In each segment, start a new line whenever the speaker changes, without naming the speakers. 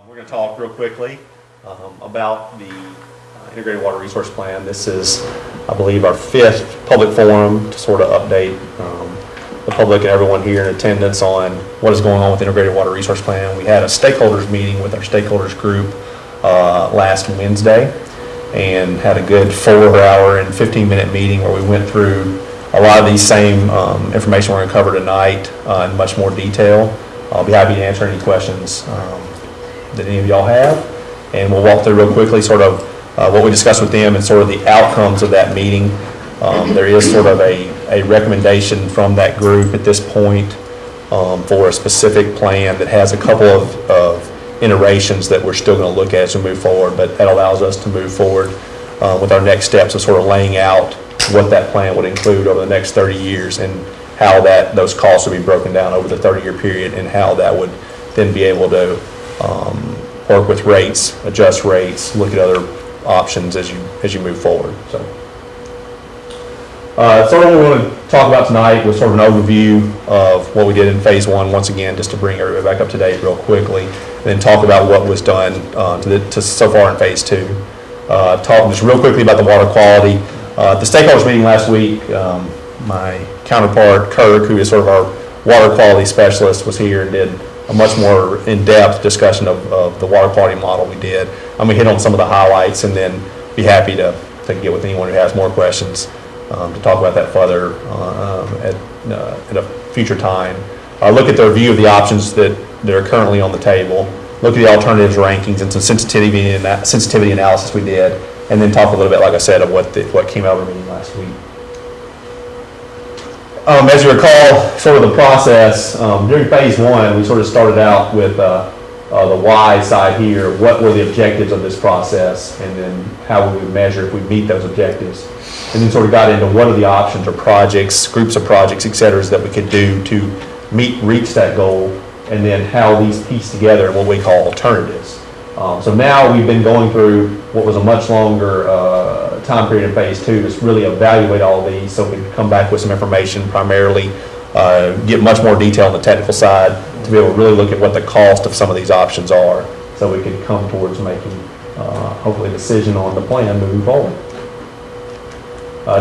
We're going to talk real quickly about the Integrated Water Resource Plan. This is, I believe, our 5th public forum to sort of update the public and everyone here in attendance on what is going on with the Integrated Water Resource Plan. We had a stakeholders meeting with our stakeholders group last Wednesday and had a good 4-hour and 15-minute meeting where we went through a lot of these same information we're going to cover tonight in much more detail. I'll be happy to answer any questions that any of y'all have, and we'll walk through real quickly sort of what we discussed with them and sort of the outcomes of that meeting. There is sort of a recommendation from that group at this point for a specific plan that has a couple of iterations that we're still going to look at as we move forward, but that allows us to move forward with our next steps of sort of laying out what that plan would include over the next 30 years and how those costs would be broken down over the 30-year period and how that would then be able to work with rates, adjust rates, look at other options as you move forward. So sort of what we want to talk about tonight was sort of an overview of what we did in phase 1, once again, just to bring everybody back up to date real quickly, and then talk about what was done to so far in phase 2. Talk just real quickly about the water quality. At the stakeholders meeting last week, my counterpart, Kirk, who is sort of our water quality specialist, was here and did a much more in-depth discussion of the water quality model we did. I'm going to hit on some of the highlights and then be happy to get with anyone who has more questions to talk about that further at a future time. Look at the review of the options that are currently on the table. Look at the alternatives rankings and some sensitivity analysis we did, and then talk a little bit, like I said, of what came out of the meeting last week. As you recall, sort of the process, during phase 1, we sort of started out with the why side here. What were the objectives of this process, and then how we would measure if we meet those objectives. And then sort of got into what are the options or projects, groups of projects, et cetera, that we could do to reach that goal, and then how these piece together in what we call alternatives. So now we've been going through what was a much longer time period in phase 2 to really evaluate all of these so we can come back with some information, primarily get much more detail on the technical side to be able to really look at what the cost of some of these options are so we can come towards making hopefully a decision on the plan moving forward.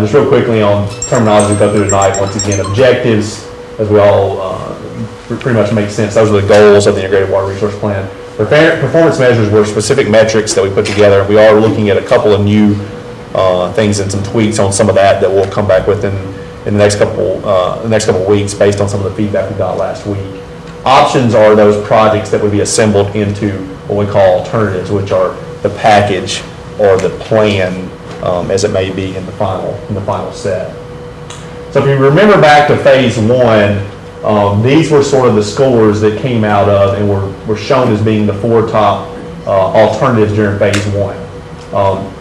Just real quickly on terminology we go through tonight, once again, objectives, as we all pretty much make sense. Those are the goals of the Integrated Water Resource Plan. Performance measures were specific metrics that we put together. We are looking at a couple of new things and some tweaks on some of that we'll come back with in the next couple weeks based on some of the feedback we got last week. Options are those projects that would be assembled into what we call alternatives, which are the package or the plan as it may be in the final set. So if you remember back to phase 1, these were sort of the scores that came out of and were shown as being the 4 top alternatives during phase 1.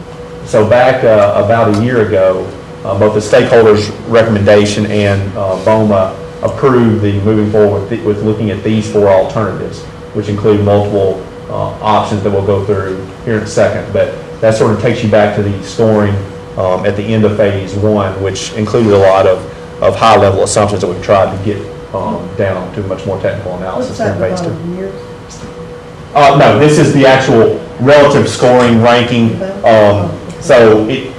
So back about a year ago, both the stakeholders' recommendation and BOMA approved the moving forward with looking at these 4 alternatives, which include multiple options that we'll go through here in a second. But that sort of takes you back to the scoring at the end of phase 1, which included a lot of high-level assumptions that we've tried to get down to much more technical analysis in phase 2. No, this is the actual relative scoring ranking. So if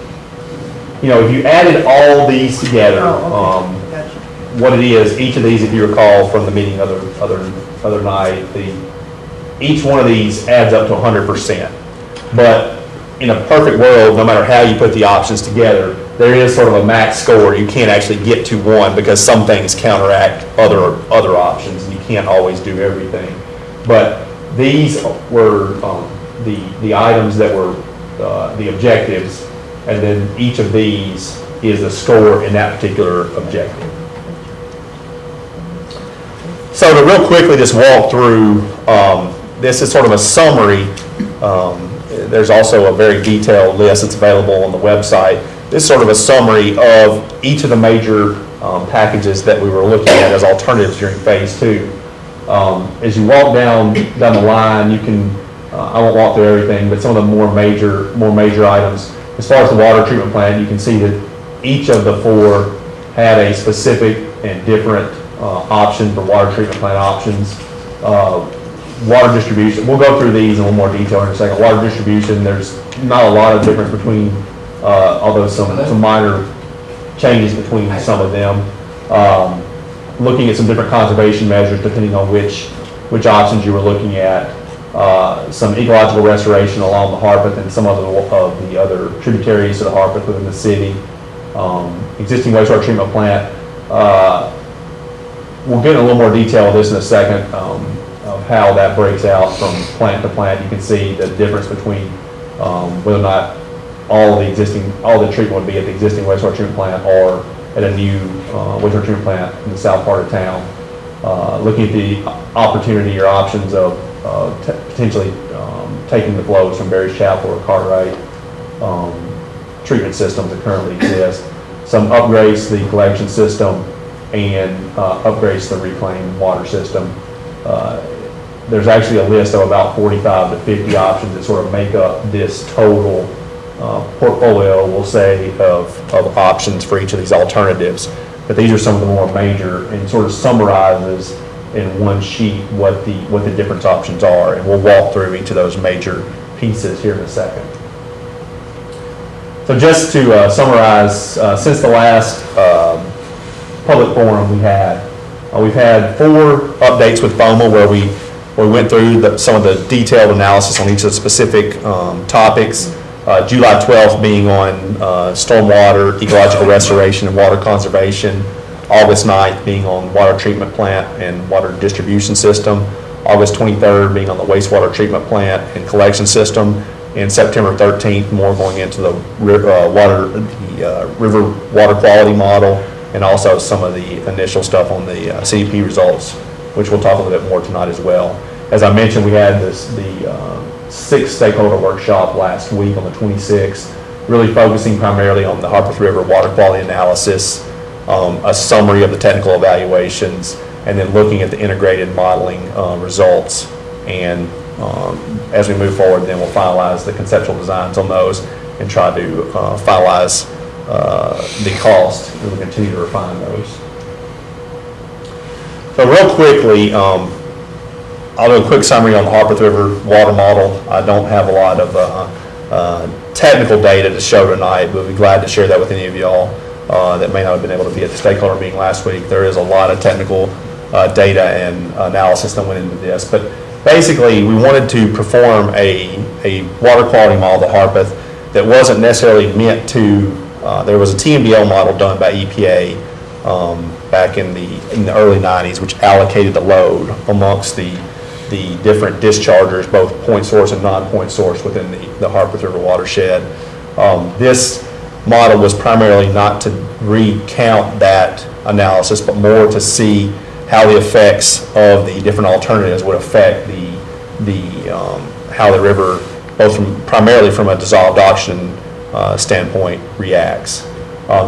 you added all these together, what it is, each of these, if you recall from the meeting other night, each one of these adds up to 100%. But in a perfect world, no matter how you put the options together, there is sort of a max score. You can't actually get to 1 because some things counteract other options, and you can't always do everything. But these were the items that were the objectives, and then each of these is a score in that particular objective. So to real quickly just walk through, this is sort of a summary. There's also a very detailed list that's available on the website. This is sort of a summary of each of the major packages that we were looking at as alternatives during phase 2. As you walk down the line, you can, I won't walk through everything, but some of the more major items. As far as the water treatment plant, you can see that each of the 4 had a specific and different option for water treatment plant options. Water distribution, we'll go through these in a little more detail in a second. Water distribution, there's not a lot of difference between, although some minor changes between some of them. Looking at some different conservation measures depending on which options you were looking at. Some ecological restoration along the Harpeth and some of the other tributaries to the Harpeth within the city. Existing wastewater treatment plant. We'll get in a little more detail of this in a second, of how that breaks out from plant to plant. You can see the difference between whether or not all the treatment would be at the existing wastewater treatment plant or at a new wastewater treatment plant in the south part of town. Looking at the opportunity or options of potentially taking the flows from Barry's Chapel or Cartwright treatment systems that currently exist. Some upgrades to the collection system and upgrades to the reclaimed water system. There's actually a list of about 45 to 50 options that sort of make up this total portfolio, we'll say, of options for each of these alternatives. But these are some of the more major, and sort of summarizes in one sheet what the different options are. And we'll walk through each of those major pieces here in a second. So just to summarize, since the last public forum we've had 4 updates with FOMA where we went through some of the detailed analysis on each of the specific topics. July 12th being on stormwater, ecological restoration, and water conservation. August 9th being on water treatment plant and water distribution system. August 23rd being on the wastewater treatment plant and collection system. And September 13th, more going into the river water quality model, and also some of the initial stuff on the CDP results, which we'll talk a little bit more tonight as well. As I mentioned, we had the 6th stakeholder workshop last week on the 26th, really focusing primarily on the Harpeth River water quality analysis, a summary of the technical evaluations, and then looking at the integrated modeling results. And as we move forward, then we'll finalize the conceptual designs on those and try to finalize the cost, and we'll continue to refine those. So real quickly, I'll do a quick summary on the Harpeth River water model. I don't have a lot of technical data to show tonight, but we'd be glad to share that with any of y'all that may not have been able to be at the stakeholder meeting last week. There is a lot of technical data and analysis that went into this, but basically we wanted to perform a water quality model of the Harpeth that wasn't necessarily meant to, there was a TMDL model done by EPA back in the early 90s, which allocated the load amongst the different dischargers, both point source and non-point source within the Harpeth River watershed. This model was primarily not to recount that analysis, but more to see how the effects of the different alternatives would affect how the river, primarily from a dissolved oxygen standpoint, reacts.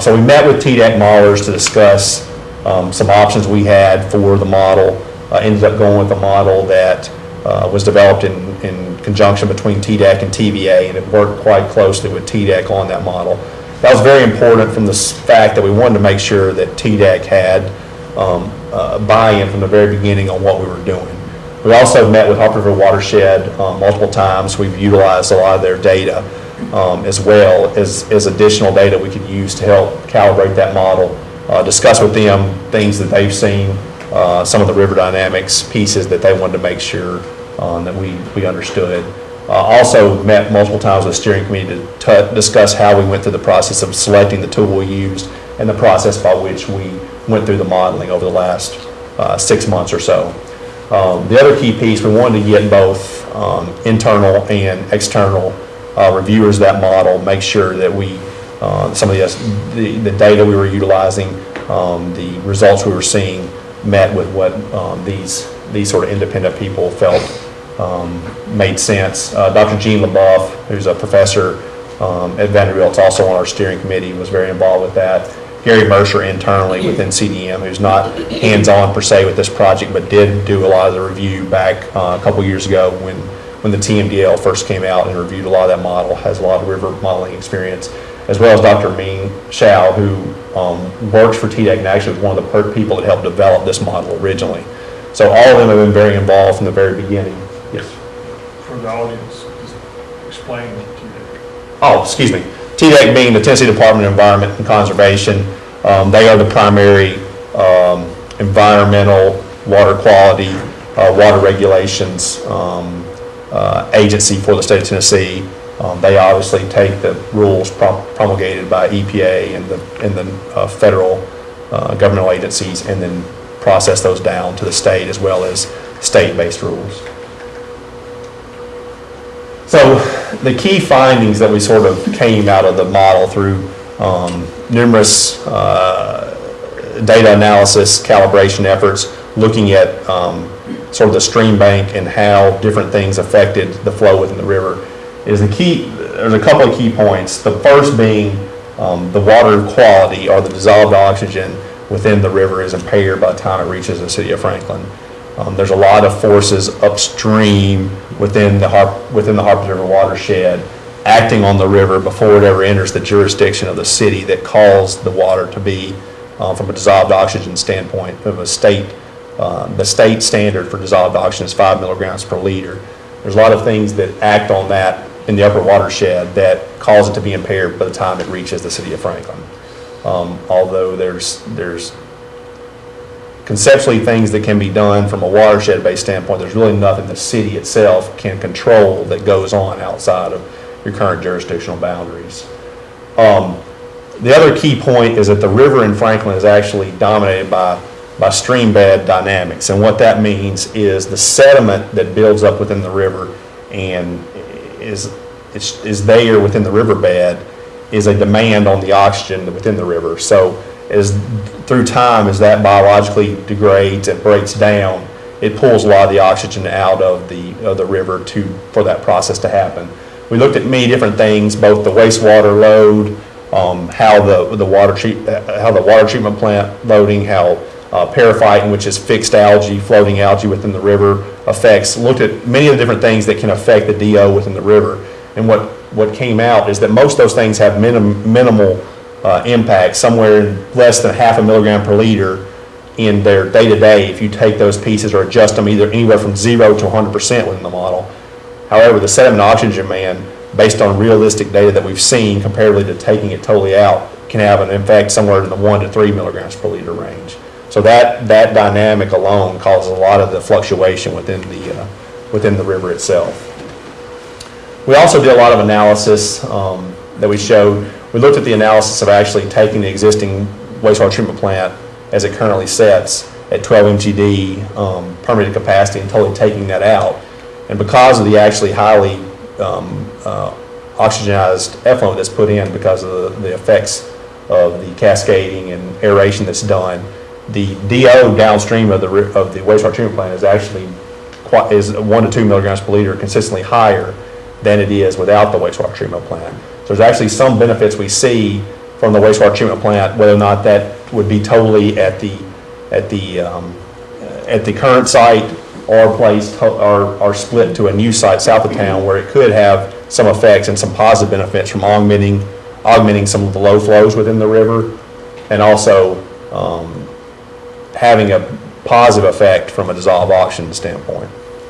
So we met with TDEC modelers to discuss some options we had for the model. Ended up going with a model that was developed in conjunction between TDEC and TVA, and it worked quite closely with TDEC on that model. That was very important from the fact that we wanted to make sure that TDEC had buy-in from the very beginning on what we were doing. We also met with Harpeth River Watershed multiple times. We've utilized a lot of their data as well as additional data we could use to help calibrate that model, discuss with them things that they've seen, some of the river dynamics pieces that they wanted to make sure that we understood. Also met multiple times with the steering committee to discuss how we went through the process of selecting the tool we used and the process by which we went through the modeling over the last 6 months or so. The other key piece, we wanted to get both internal and external reviewers of that model, make sure that we, some of the data we were utilizing, the results we were seeing met with what these sort of independent people felt made sense. Dr. Jean LaBeouf, who's a professor at Vanderbilt, also on our steering committee, was very involved with that. Gary Mercer internally within CDM, who's not hands-on per se with this project, but did do a lot of the review back a couple years ago when the TMDL first came out and reviewed a lot of that model, has a lot of river modeling experience, as well as Dr. Ming Shao, who works for TDEC and actually was one of the people that helped develop this model originally. So all of them have been very involved from the very beginning. Yes.
For the audience, just explain TDEC.
Oh, excuse me. TDEC being the Tennessee Department of Environment and Conservation. They are the primary environmental, water quality, water regulations agency for the state of Tennessee. They obviously take the rules promulgated by EPA and the federal governmental agencies and then process those down to the state as well as state-based rules. So the key findings that we sort of came out of the model through numerous data analysis, calibration efforts, looking at sort of the stream bank and how different things affected the flow within the river, is the key. There's a couple of key points. The first being the water quality or the dissolved oxygen within the river is impaired by the time it reaches the city of Franklin. There's a lot of forces upstream within the Harpeth River watershed acting on the river before it ever enters the jurisdiction of the city that cause the water to be, from a dissolved oxygen standpoint, of a state, the state standard for dissolved oxygen is 5 milligrams per liter. There's a lot of things that act on that in the upper watershed that cause it to be impaired by the time it reaches the city of Franklin. Although there's conceptually things that can be done from a watershed-based standpoint, there's really nothing the city itself can control that goes on outside of your current jurisdictional boundaries. The other key point is that the river in Franklin is actually dominated by stream bed dynamics, and what that means is the sediment that builds up within the river and is there within the riverbed is a demand on the oxygen within the river. So as through time, as that biologically degrades and breaks down, it pulls a lot of the oxygen out of the river for that process to happen. We looked at many different things, both the wastewater load, how the water treatment plant loading, how periphyton, which is fixed algae, floating algae within the river, affects. Looked at many of the different things that can affect the DO within the river, and what came out is that most of those things have minimal impact, somewhere less than 0.5 milligram per liter in their day-to-day if you take those pieces or adjust them either anywhere from 0 to 100% within the model. However, the sediment oxygen demand, based on realistic data that we've seen comparatively to taking it totally out, can have an effect somewhere in the 1 to 3 milligrams per liter range. So that dynamic alone causes a lot of the fluctuation within the river itself. We also did a lot of analysis that we showed. We looked at the analysis of actually taking the existing wastewater treatment plant as it currently sets at 12 MGD permitted capacity and totally taking that out. And because of the actually highly oxygenized effluent that's put in because of the effects of the cascading and aeration that's done, the DO downstream of the wastewater treatment plant is actually 1 to 2 milligrams per liter, consistently higher than it is without the wastewater treatment plant. So there's actually some benefits we see from the wastewater treatment plant, whether or not that would be totally at the current site or placed or split to a new site south of town where it could have some effects and some positive benefits from augmenting some of the low flows within the river, and also having a positive effect from a dissolved oxygen standpoint.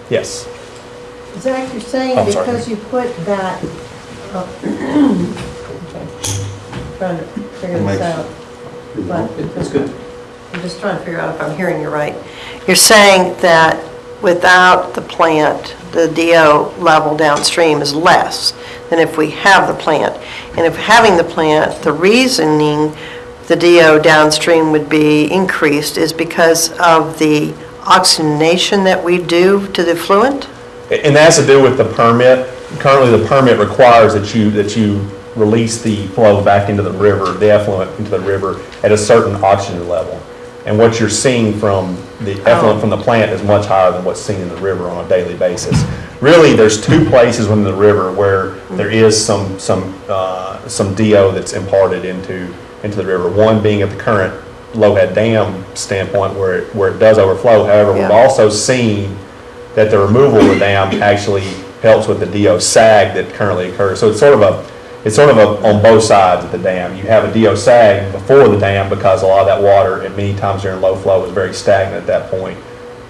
Yes.
Zach, you're saying because you put that, trying to figure this out.
That's good.
I'm just trying to figure out if I'm hearing you right. You're saying that without the plant, the DO level downstream is less than if we have the plant. And if having the plant, the reasoning the DO downstream would be increased is because of the oxygenation that we do to the effluent?
And that has to do with the permit. Currently, the permit requires that you release the flow back into the river, the effluent into the river at a certain oxygen level. And what you're seeing from the effluent from the plant is much higher than what's seen in the river on a daily basis. Really, there's two places within the river where there is some DO that's imparted into the river. One being at the current Lowhead Dam standpoint where it does overflow. However, we've also seen that the removal of the dam actually helps with the DO sag that currently occurs. So it's sort of on both sides of the dam. You have a DO sag before the dam because a lot of that water, and many times during low flow, is very stagnant at that point.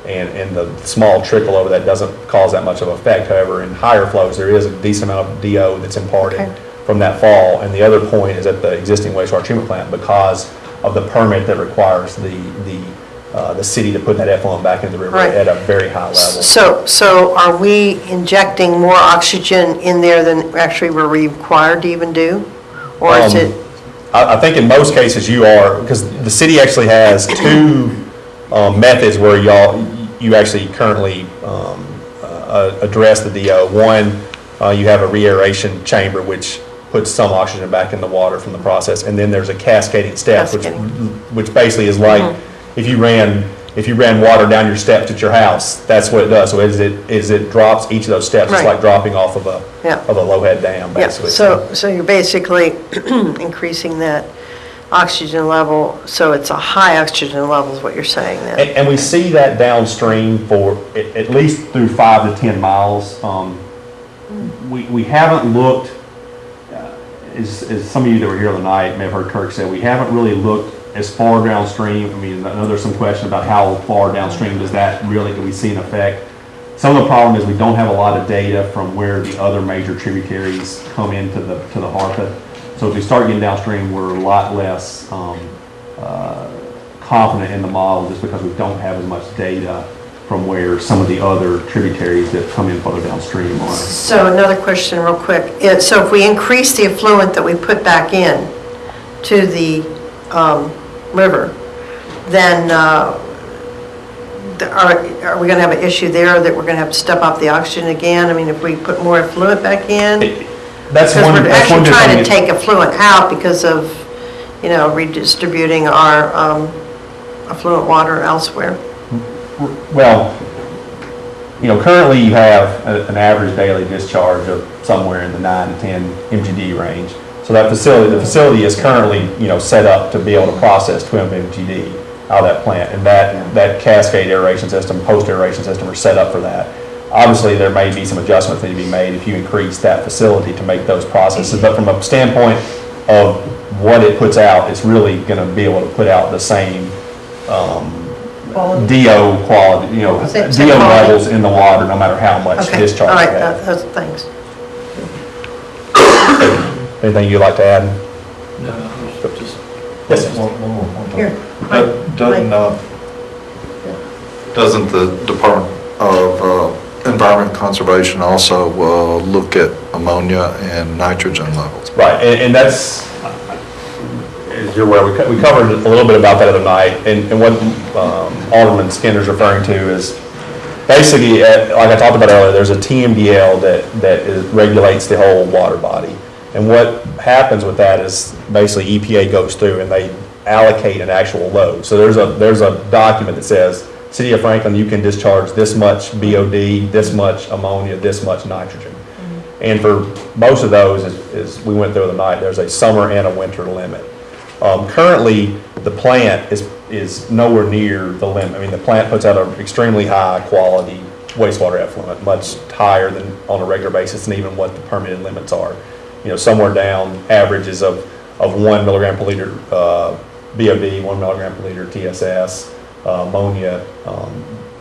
and the small trickle over that doesn't cause that much of an effect. However, in higher flows, there is a decent amount of DO that's imparted
Okay.
from that fall. And the other point is at the existing wastewater treatment plant, because of the permit that requires the city to put that effluent back into the river
Right.
at a very high level.
So are we injecting more oxygen in there than actually we're required to even do? Or is it,
I think in most cases you are, because the city actually has two methods where you actually currently address the DO. One, you have a re-aeration chamber, which puts some oxygen back in the water from the process, and then there's a cascading step, which basically is like if you ran water down your steps at your house, that's what it does. So it drops each of those steps, it's
Right.
like dropping off of
Yeah.
a low head dam,
yeah,
basically.
so you're basically increasing that oxygen level, so it's a high oxygen level is what you're saying then?
And we see that downstream for at least through 5 to 10 miles. We haven't looked, as some of you that were here the night may have heard Kirk say, we haven't really looked as far downstream. I mean, I know there's some question about how far downstream do we see an effect? Some of the problem is we don't have a lot of data from where the other major tributaries come into the Harpeth. So if we start getting downstream, we're a lot less confident in the model just because we don't have as much data from where some of the other tributaries that come in further downstream are.
So another question real quick. So if we increase the effluent that we put back in to the river, then are we going to have an issue there that we're going to have to step up the oxygen again? I mean, if we put more effluent back in?
That's
Because
one.
we're
That's one
actually
good
trying
thing.
to take effluent out because of, redistributing our effluent water elsewhere.
Well, currently you have an average daily discharge of somewhere in the 9 to 10 MGD range. So the facility is currently, set up to be able to process 12 MGD out of that plant. And that cascade aeration system, post aeration system are set up for that. Obviously, there may be some adjustments that need to be made if you increase that facility to make those processes. But from a standpoint of what it puts out, it's really going to be able to put out the same DO quality,
Same
DO
quality.
levels in the water, no matter how much
Okay,
discharge
all right,
you have.
thanks.
Anything you'd like to add?
No, just
Yes.
one more point.
Here.
Doesn't the Department of Environment Conservation also look at ammonia and nitrogen levels?
Right, and that's, as you're aware, we covered a little bit about that other night, and what Alderman Skinner's referring to is basically, like I talked about earlier, there's a TMDL that regulates the whole water body. And what happens with that is basically EPA goes through and they allocate an actual load. So there's a document that says, City of Franklin, you can discharge this much BOD, this much ammonia, this much nitrogen. And for most of those, as we went through the night, there's a summer and a winter limit. Currently, the plant is nowhere near the limit. I mean, the plant puts out an extremely high quality wastewater effluent, much higher than on a regular basis and even what the permitted limits are. Somewhere down averages of 1 milligram per liter BOD, 1 milligram per liter TSS, ammonia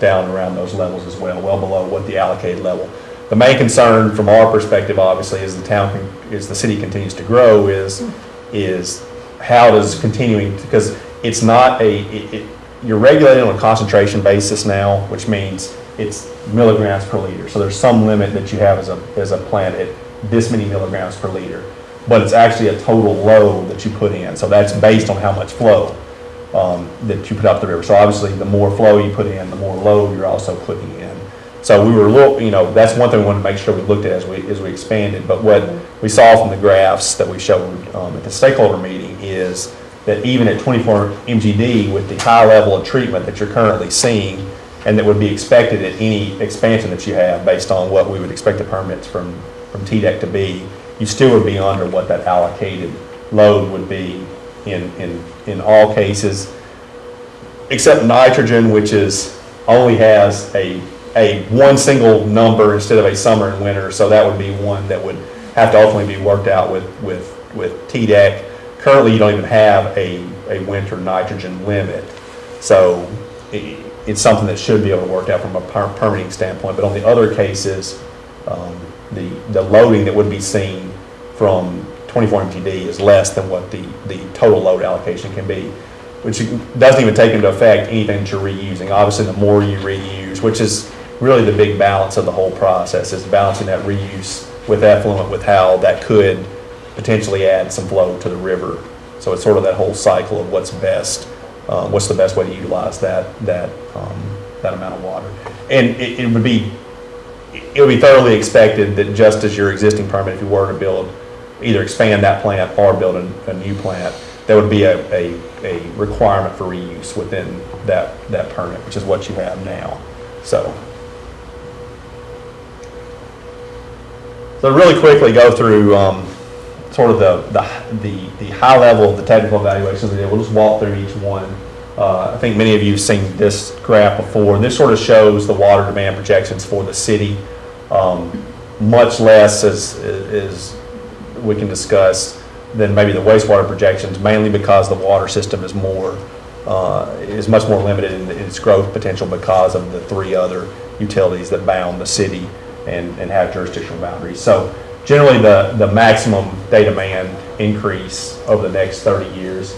down around those levels as well below what the allocated level. The main concern from our perspective, obviously, as the city continues to grow, is how does continuing, because it's not you're regulated on a concentration basis now, which means it's milligrams per liter. So there's some limit that you have as a plant at this many milligrams per liter, but it's actually a total load that you put in. So that's based on how much flow that you put up the river. So obviously, the more flow you put in, the more load you're also putting in. So we were that's one thing we wanted to make sure we looked at as we expanded. But what we saw from the graphs that we showed at the stakeholder meeting is that even at 24 MGD, with the high level of treatment that you're currently seeing, and that would be expected at any expansion that you have based on what we would expect the permits from TDEC to be, you still would be under what that allocated load would be in all cases, except nitrogen, which only has a one single number instead of a summer and winter. So that would be one that would have to ultimately be worked out with TDEC. Currently, you don't even have a winter nitrogen limit. So it's something that should be able to work out from a permitting standpoint. But on the other cases, the loading that would be seen from 24 MTD is less than what the total load allocation can be, which doesn't even take into effect anything that you're reusing. Obviously, the more you reuse, which is really the big balance of the whole process, is balancing that reuse with effluent, with how that could potentially add some flow to the river. So it's sort of that whole cycle of what's best, what's the best way to utilize that amount of water. And it would be thoroughly expected that just as your existing permit, if you were to build, either expand that plant or build a new plant, there would be a requirement for reuse within that permit, which is what you have now. So really quickly go through sort of the high level of the technical evaluations we did. We'll just walk through each one. I think many of you have seen this graph before. This sort of shows the water demand projections for the city. Much less as we can discuss than maybe the wastewater projections, mainly because the water system is much more limited in its growth potential because of the three other utilities that bound the city and have jurisdictional boundaries. So generally the maximum data demand increase over the next 30 years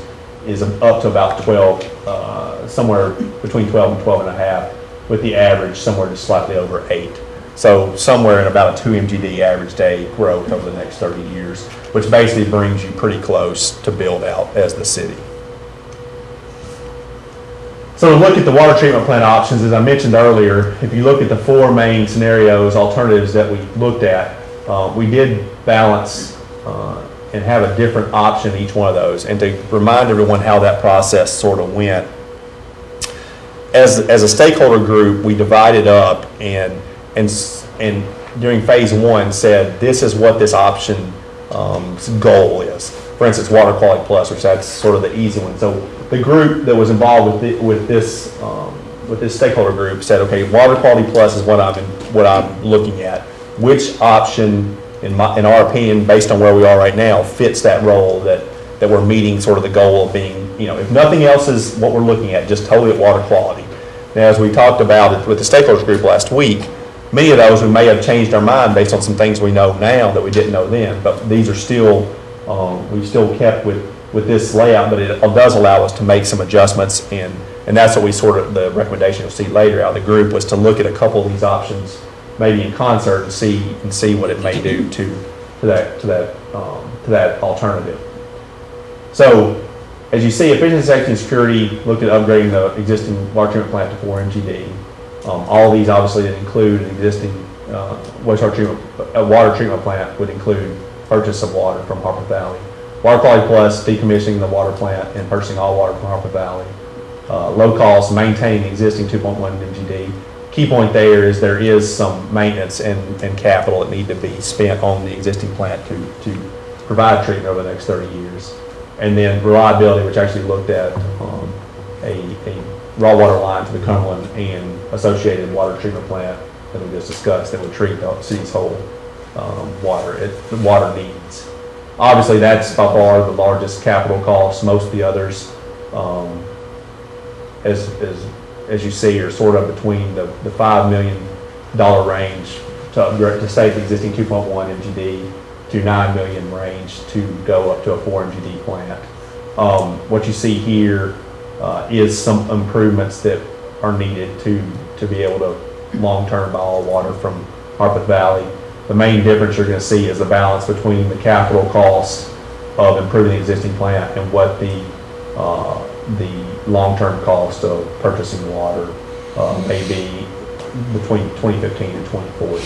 is up to about 12, somewhere between 12 and 12 and a half, with the average somewhere just slightly over 8. So somewhere in about a 2 MGD average day growth over the next 30 years, which basically brings you pretty close to build out as the city. So to look at the water treatment plant options, as I mentioned earlier, if you look at the four main scenarios, alternatives that we looked at, we did balance and have a different option in each one of those. And to remind everyone how that process sort of went, as a stakeholder group, we divided up and during phase one said, this is what this option goal is. For instance, Water Quality Plus, which that's sort of the easy one. So the group that was involved with this stakeholder group said, okay, Water Quality Plus is what I'm looking at. Which option, in our opinion, based on where we are right now, fits that role that we're meeting sort of the goal of being, if nothing else is what we're looking at, just totally at water quality. Now, as we talked about it with the stakeholders group last week, many of those we may have changed our mind based on some things we know now that we didn't know then, but these are still, we've still kept with this layout, but it does allow us to make some adjustments, and that's what we sort of, the recommendation you'll see later out of the group was to look at a couple of these options maybe in concert and see what it may do to that alternative. So as you see, efficiency, safety, and security looked at upgrading the existing water treatment plant to 4 MGD. All these obviously that include an existing water treatment plant would include purchase of water from Harpeth Valley. Water Quality Plus, decommissioning the water plant and purchasing all water from Harpeth Valley. Low cost, maintaining the existing 2.1 MGD. Key point there is some maintenance and capital that need to be spent on the existing plant to provide treatment over the next 30 years. And then reliability, which actually looked at a raw water line to the Cumberland and associated water treatment plant that we just discussed that would treat the city's whole water needs. Obviously, that's by far the largest capital cost. Most of the others, as you see, are sort of between the $5 million range to upgrade, to save the existing 2.1 MGD to $9 million range to go up to a 4 MGD plant. What you see here is some improvements that are needed to be able to long-term buy all water from Harpeth Valley. The main difference you're going to see is the balance between the capital cost of improving the existing plant and what the long-term cost of purchasing water may be between 2015 and 2040.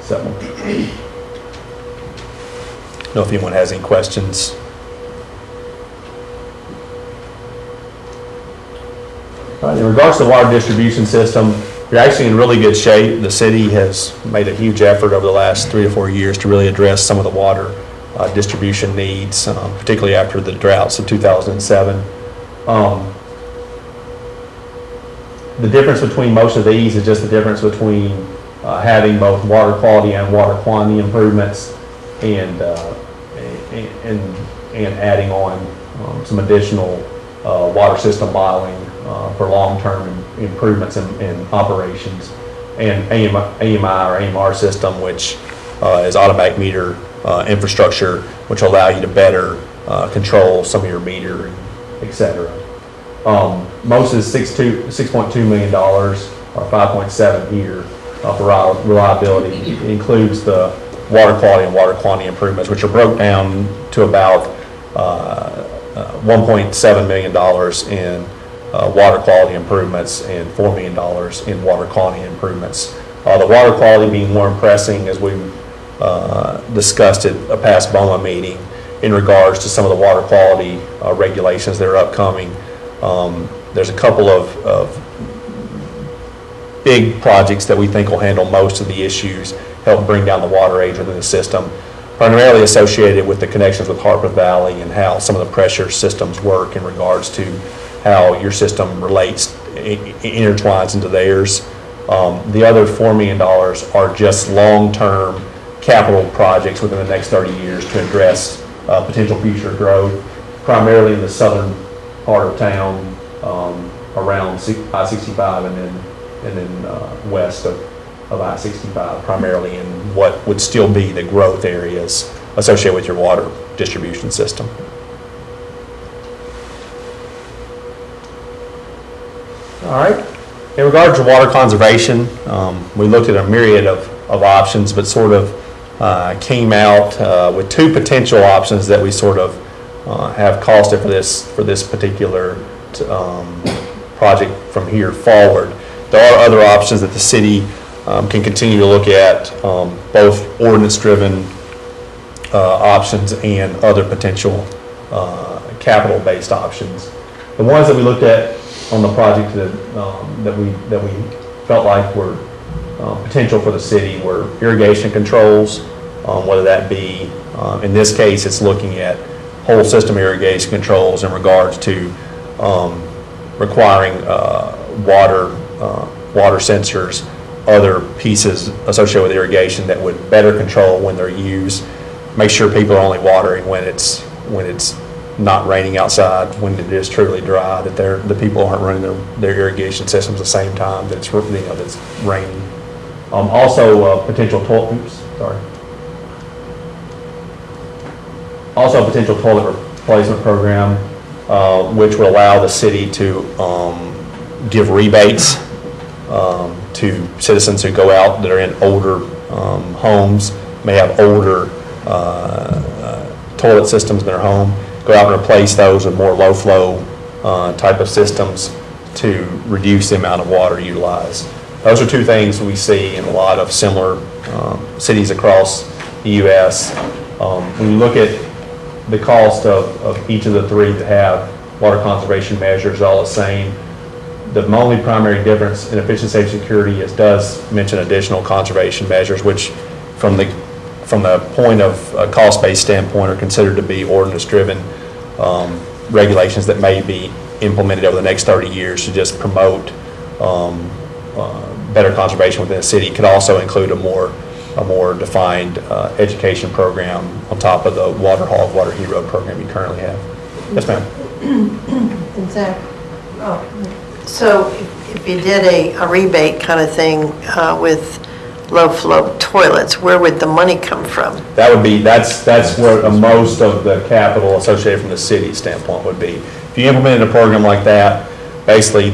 So, I don't know if anyone has any questions. All right, in regards to the water distribution system, you're actually in really good shape. The city has made a huge effort over the last 3 to 4 years to really address some of the water distribution needs, particularly after the droughts of 2007. The difference between most of these is just the difference between having both water quality and water quantity improvements, and adding on some additional water system modeling for long-term improvements in operations. And AMI or AMR system, which is automatic meter infrastructure, which will allow you to better control some of your metering, et cetera. Most of the $6.2 million, or 5.7 here, for reliability. It includes the water quality and water quantity improvements, which are broke down to about $1.7 million in water quality improvements and $4 million in water quality improvements. The water quality being more pressing, as we discussed at a past BOMA meeting, in regards to some of the water quality regulations that are upcoming. There's a couple of big projects that we think will handle most of the issues, help bring down the water age within the system, primarily associated with the connections with Harpeth Valley and how some of the pressure systems work in regards to how your system relates, intertwines into theirs. The other $4 million are just long-term capital projects within the next 30 years to address potential future growth, primarily in the southern part of town, around I-65 and then west of I-65, primarily in what would still be the growth areas associated with your water distribution system. All right. In regards to water conservation, we looked at a myriad of options, but sort of came out with two potential options that we sort of have costed for this particular project from here forward. There are other options that the city can continue to look at, both ordinance-driven options and other potential capital-based options. The ones that we looked at on the project that we felt like were potential for the city were irrigation controls, whether that be, in this case, it's looking at whole system irrigation controls in regards to requiring water sensors, other pieces associated with irrigation that would better control when they're used, make sure people are only watering when it's not raining outside, when it is truly dry, that the people aren't running their irrigation systems at the same time that it's that's raining. Also, potential toilet replacement program, which would allow the city to give rebates to citizens who go out that are in older homes, may have older toilet systems in their home, go out and replace those with more low flow type of systems to reduce the amount of water utilized. Those are two things we see in a lot of similar cities across the U.S. When you look at the cost of each of the three that have water conservation measures, all the same. The only primary difference in efficient, safe, security does mention additional conservation measures, which from the point of a cost-based standpoint are considered to be ordinance-driven regulations that may be implemented over the next 30 years to just promote better conservation within the city. Could also include a more defined education program on top of the Water Hog, Water Hero program you currently have. Yes, ma'am.
Exactly. So if you did a rebate kind of thing with low flow toilets, where would the money come from?
That's where most of the capital associated from the city standpoint would be. If you implemented a program like that, basically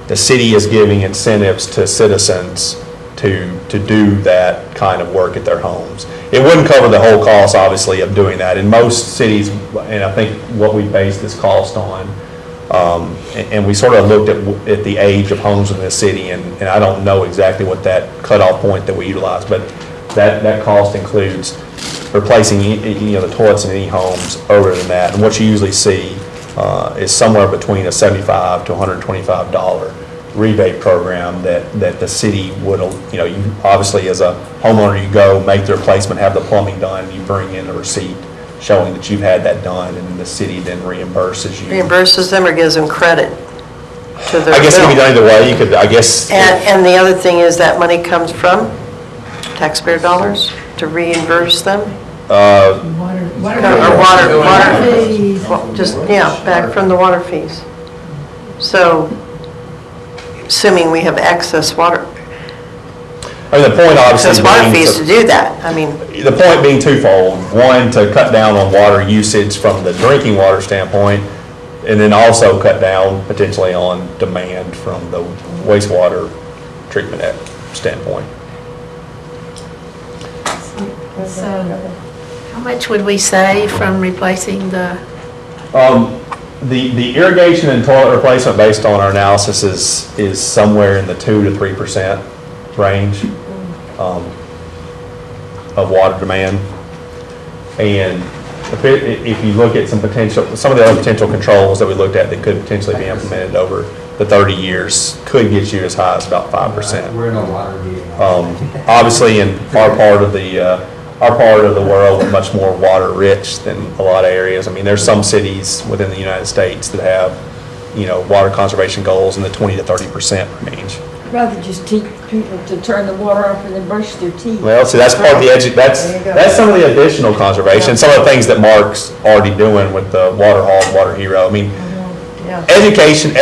the city is giving incentives to citizens to do that kind of work at their homes. It wouldn't cover the whole cost, obviously, of doing that. In most cities, and I think what we based this cost on, and we sort of looked at the age of homes in the city, and I don't know exactly what that cutoff point that we utilize, but that cost includes replacing the toilets in any homes older than that. And what you usually see is somewhere between a $75 to $125 rebate program that the city would, you obviously as a homeowner, you go make the replacement, have the plumbing done, you bring in a receipt showing that you've had that done, and the city then reimburses you.
Reimburses them or gives them credit to their
I guess it
bill?
could be done either way. You could, I guess.
And the other thing is that money comes from taxpayer dollars to reimburse them? Or water fees. Just, yeah, back from the water fees. So assuming we have excess water,
I mean, the point obviously
excess water
being
fees to do that. I mean,
the point being twofold. One, to cut down on water usage from the drinking water standpoint, and then also cut down potentially on demand from the wastewater treatment standpoint.
So, how much would we save from replacing the,
The irrigation and toilet replacement, based on our analysis, is somewhere in the 2 to 3% range of water demand. And if you look at some of the other potential controls that we looked at that could potentially be implemented over the 30 years, could get you as high as about 5%.
We're in a water meeting.
Obviously, in our part of the world, we're much more water rich than a lot of areas. I mean, there's some cities within the United States that have, water conservation goals in the 20 to 30% range.
I'd rather just teach people to turn the water off and then brush their teeth.
Well, see, that's part of the that's some of the additional conservation, some of the things that Mark's already doing with the Water Hall and Water Hero. I mean,
yeah.
education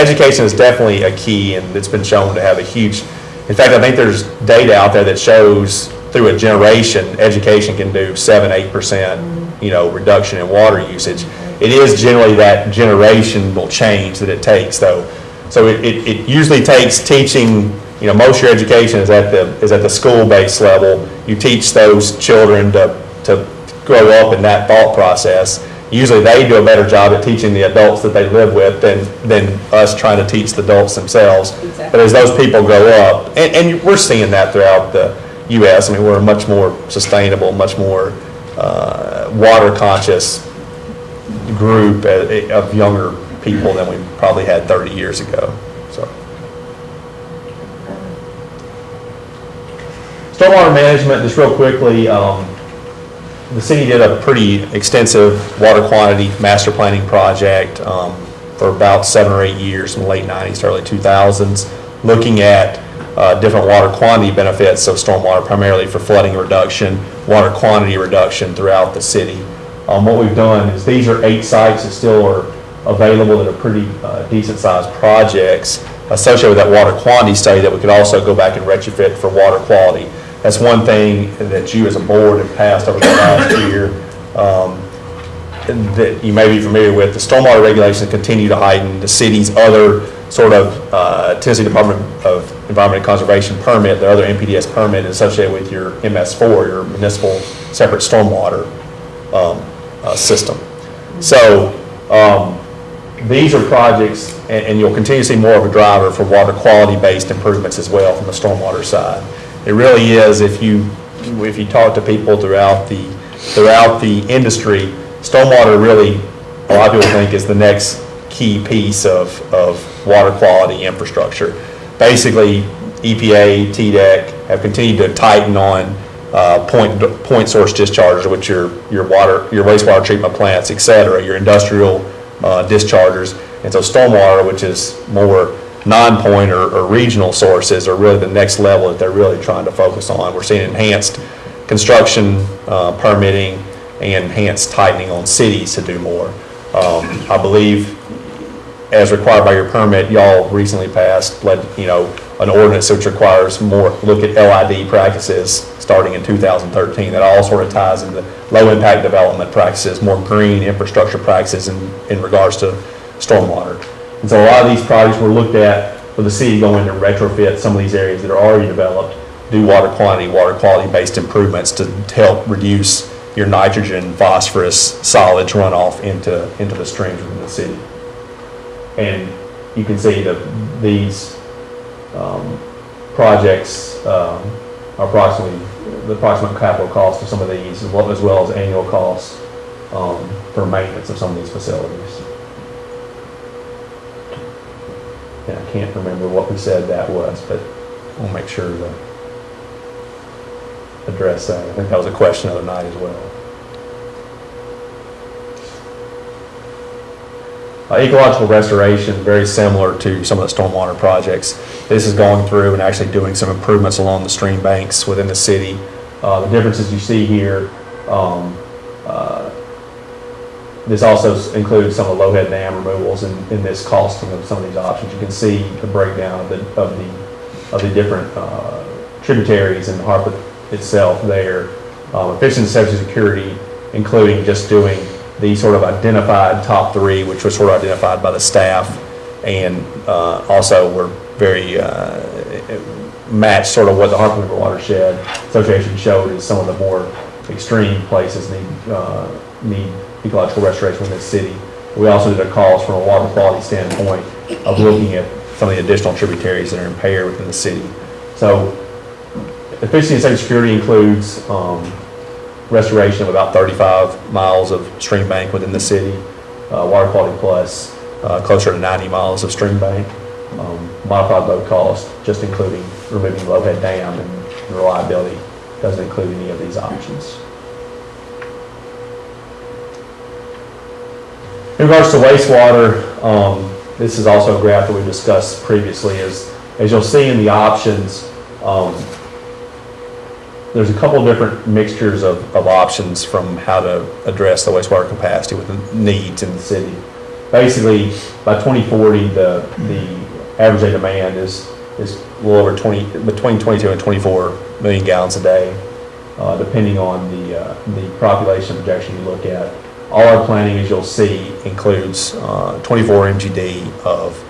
is definitely a key, and it's been shown to have a huge, in fact, I think there's data out there that shows through a generation, education can do 7-8%, reduction in water usage. It is generally that generational change that it takes, though. So it usually takes teaching. Most of your education is at the school-based level. You teach those children to grow up in that thought process. Usually they do a better job at teaching the adults that they live with than us trying to teach the adults themselves.
Exactly.
But as those people grow up, and we're seeing that throughout the U.S. I mean, we're a much more sustainable, much more water-conscious group of younger people than we probably had 30 years ago. So, stormwater management, just real quickly, the city did a pretty extensive water quantity master planning project for about 7 or 8 years, from the late 90s to early 2000s, looking at different water quantity benefits, so stormwater primarily for flooding reduction, water quantity reduction throughout the city. What we've done is these are 8 sites that still are available that are pretty decent sized projects associated with that water quantity study that we could also go back and retrofit for water quality. That's one thing that you as a board have passed over the last year that you may be familiar with. The stormwater regulations continue to heighten. The city's other sort of Tennessee Department of Environment and Conservation permit, their other NPDES permit is associated with your MS4, your municipal separate stormwater system. So these are projects, and you'll continue to see more of a driver for water quality-based improvements as well from the stormwater side. It really is, if you talk to people throughout the industry, stormwater really, a lot of people think, is the next key piece of water quality infrastructure. Basically, EPA, TDEC have continued to tighten on point source discharges, which your wastewater treatment plants, et cetera, your industrial dischargers. And so stormwater, which is more non-point or regional sources, are really the next level that they're really trying to focus on. We're seeing enhanced construction permitting and enhanced tightening on cities to do more. I believe, as required by your permit, y'all recently passed an ordinance which requires more look at LID practices starting in 2013. That all sort of ties into low impact development practices, more green infrastructure practices in regards to stormwater. And so a lot of these projects were looked at for the city going to retrofit some of these areas that are already developed, do water quality based improvements to help reduce your nitrogen, phosphorus, solids runoff into the streams within the city. And you can see that these projects are the approximate capital cost of some of these, as well as annual costs for maintenance of some of these facilities. And I can't remember what we said that was, but we'll make sure to address that. I think that was a question the other night as well. Ecological restoration, very similar to some of the stormwater projects. This is going through and actually doing some improvements along the stream banks within the city. The differences you see here, This also includes some of the low head dam removals in this costing of some of these options. You can see the breakdown of the different tributaries in Harpeth itself there. Efficiency, safety, security, including just doing the sort of identified top three, which was sort of identified by the staff, and also were very matched sort of what the Harpeth River Watershed Association showed as some of the more extreme places need ecological restoration within the city. We also did a calls from a water quality standpoint of looking at some of the additional tributaries that are impaired within the city. So efficiency and safety security includes restoration of about 35 miles of stream bank within the city, water quality plus closer to 90 miles of stream bank, modified low cost, just including removing low head dam, and reliability doesn't include any of these options. In regards to wastewater, this is also a graph that we discussed previously. As you'll see in the options, there's a couple different mixtures of options from how to address the wastewater capacity with the needs in the city. Basically, by 2040, the average day demand is a little over between 22 and 24 million gallons a day, depending on the population projection you look at. All our planning, as you'll see, includes 24 MGD of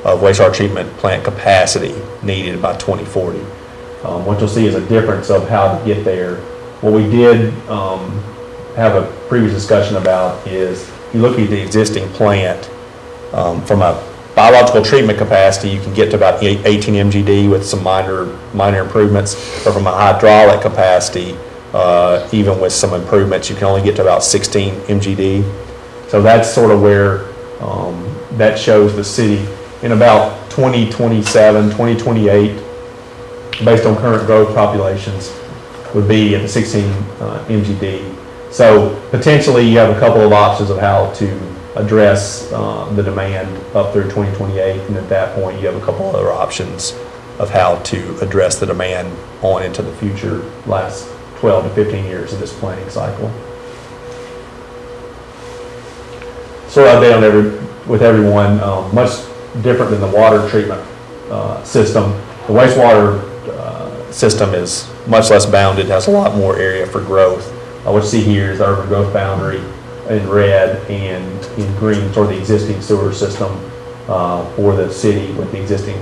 wastewater treatment plant capacity needed by 2040. What you'll see is a difference of how to get there. What we did have a previous discussion about is, if you look at the existing plant, from a biological treatment capacity, you can get to about 18 MGD with some minor improvements, or from a hydraulic capacity, even with some improvements, you can only get to about 16 MGD. So that's sort of where that shows the city in about 2027, 2028, based on current growth populations, would be at the 16 MGD. So potentially you have a couple of options of how to address the demand up through 2028, and at that point you have a couple other options of how to address the demand on into the future, last 12 to 15 years of this planning cycle. So update with everyone, much different than the water treatment system. The wastewater system is much less bounded, has a lot more area for growth. What you see here is the urban growth boundary in red, and in green sort of the existing sewer system for the city with the existing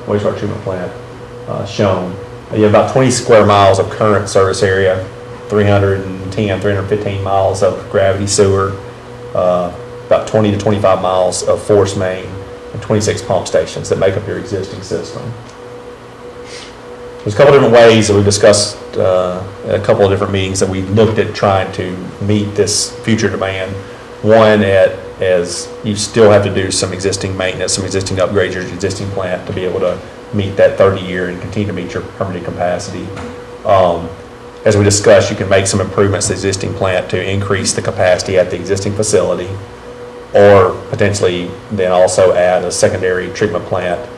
wastewater treatment plant shown. You have about 20 square miles of current service area, 315 miles of gravity sewer, about 20 to 25 miles of force main, and 26 pump stations that make up your existing system. There's a couple different ways that we discussed at a couple of different meetings that we looked at trying to meet this future demand. One, as you still have to do some existing maintenance, some existing upgrades, your existing plant to be able to meet that 30-year and continue to meet your permitted capacity. As we discussed, you can make some improvements to the existing plant to increase the capacity at the existing facility, or potentially then also add a secondary treatment plant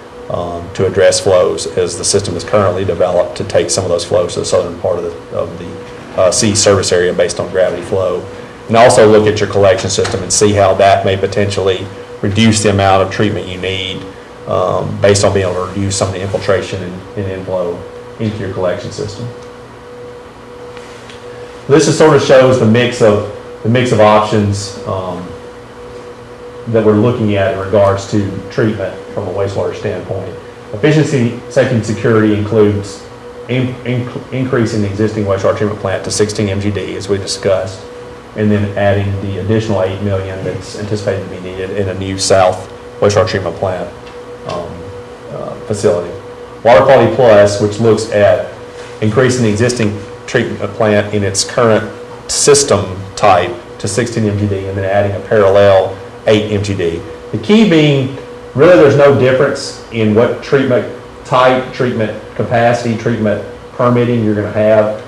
to address flows, as the system is currently developed to take some of those flows to the southern part of the C service area based on gravity flow. And also look at your collection system and see how that may potentially reduce the amount of treatment you need based on being able to reduce some of the infiltration and inflow into your collection system. This just sort of shows the mix of options that we're looking at in regards to treatment from a wastewater standpoint. Efficiency, safety, and security includes increasing the existing wastewater treatment plant to 16 MGD, as we discussed, and then adding the additional 8 million that's anticipated to be needed in a new south wastewater treatment plant facility. Water Quality Plus, which looks at increasing the existing treatment plant in its current system type to 16 MGD, and then adding a parallel 8 MGD. The key being, really there's no difference in what treatment type, treatment capacity, treatment permitting you're going to have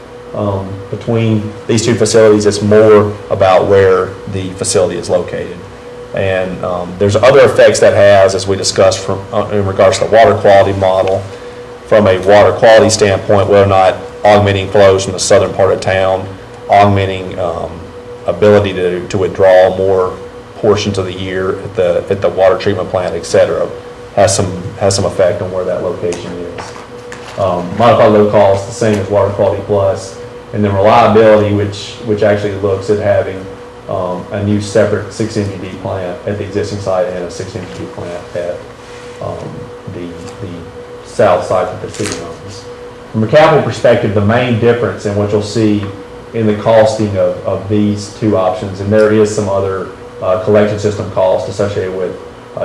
between these two facilities. It's more about where the facility is located. And there's other effects that has, as we discussed in regards to the water quality model, from a water quality standpoint, whether or not augmenting flows from the southern part of town, augmenting ability to withdraw more portions of the year at the water treatment plant, et cetera, has some effect on where that location is. Modified low cost, the same as Water Quality Plus, and then reliability, which actually looks at having a new separate 6 MGD plant at the existing site and a 6 MGD plant at the south site that the city owns. From a capital perspective, the main difference in what you'll see in the costing of these two options, and there is some other collection system costs associated with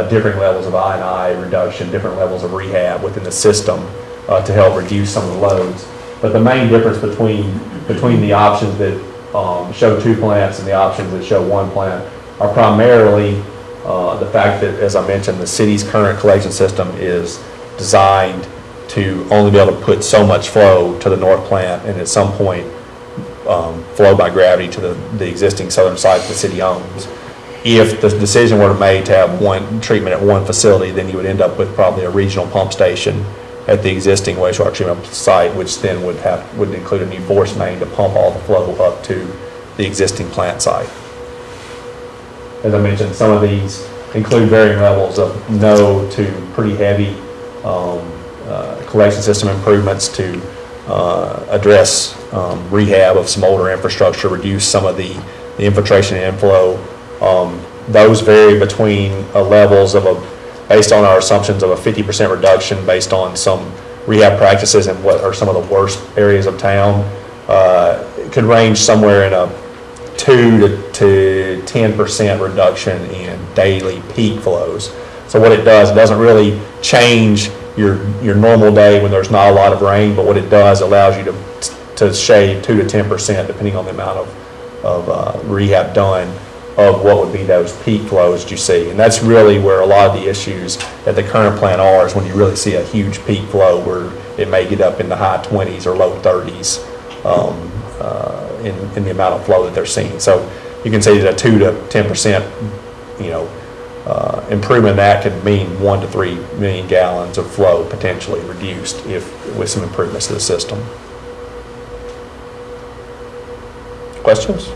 different levels of I&I reduction, different levels of rehab within the system to help reduce some of the loads. But the main difference between the options that show 2 plants and the options that show 1 plant are primarily the fact that, as I mentioned, the city's current collection system is designed to only be able to put so much flow to the north plant and at some point flow by gravity to the existing southern site the city owns. If the decision were made to have one treatment at one facility, then you would end up with probably a regional pump station at the existing wastewater treatment site, which then would include a new force main to pump all the flow up to the existing plant site. As I mentioned, some of these include varying levels of no to pretty heavy collection system improvements to address rehab of some older infrastructure, reduce some of the infiltration and inflow. Those vary between levels of based on our assumptions of a 50% reduction based on some rehab practices and what are some of the worst areas of town. It could range somewhere in a 2 to 10% reduction in daily peak flows. So what it doesn't really change your normal day when there's not a lot of rain, but what it does allows you to shave 2 to 10% depending on the amount of rehab done of what would be those peak flows that you see. And that's really where a lot of the issues at the current plant are, is when you really see a huge peak flow where it may get up in the high 20s or low 30s in the amount of flow that they're seeing. So you can see that a 2 to 10% improvement in that could mean 1 to 3 million gallons of flow potentially reduced with some improvements to the system. Questions?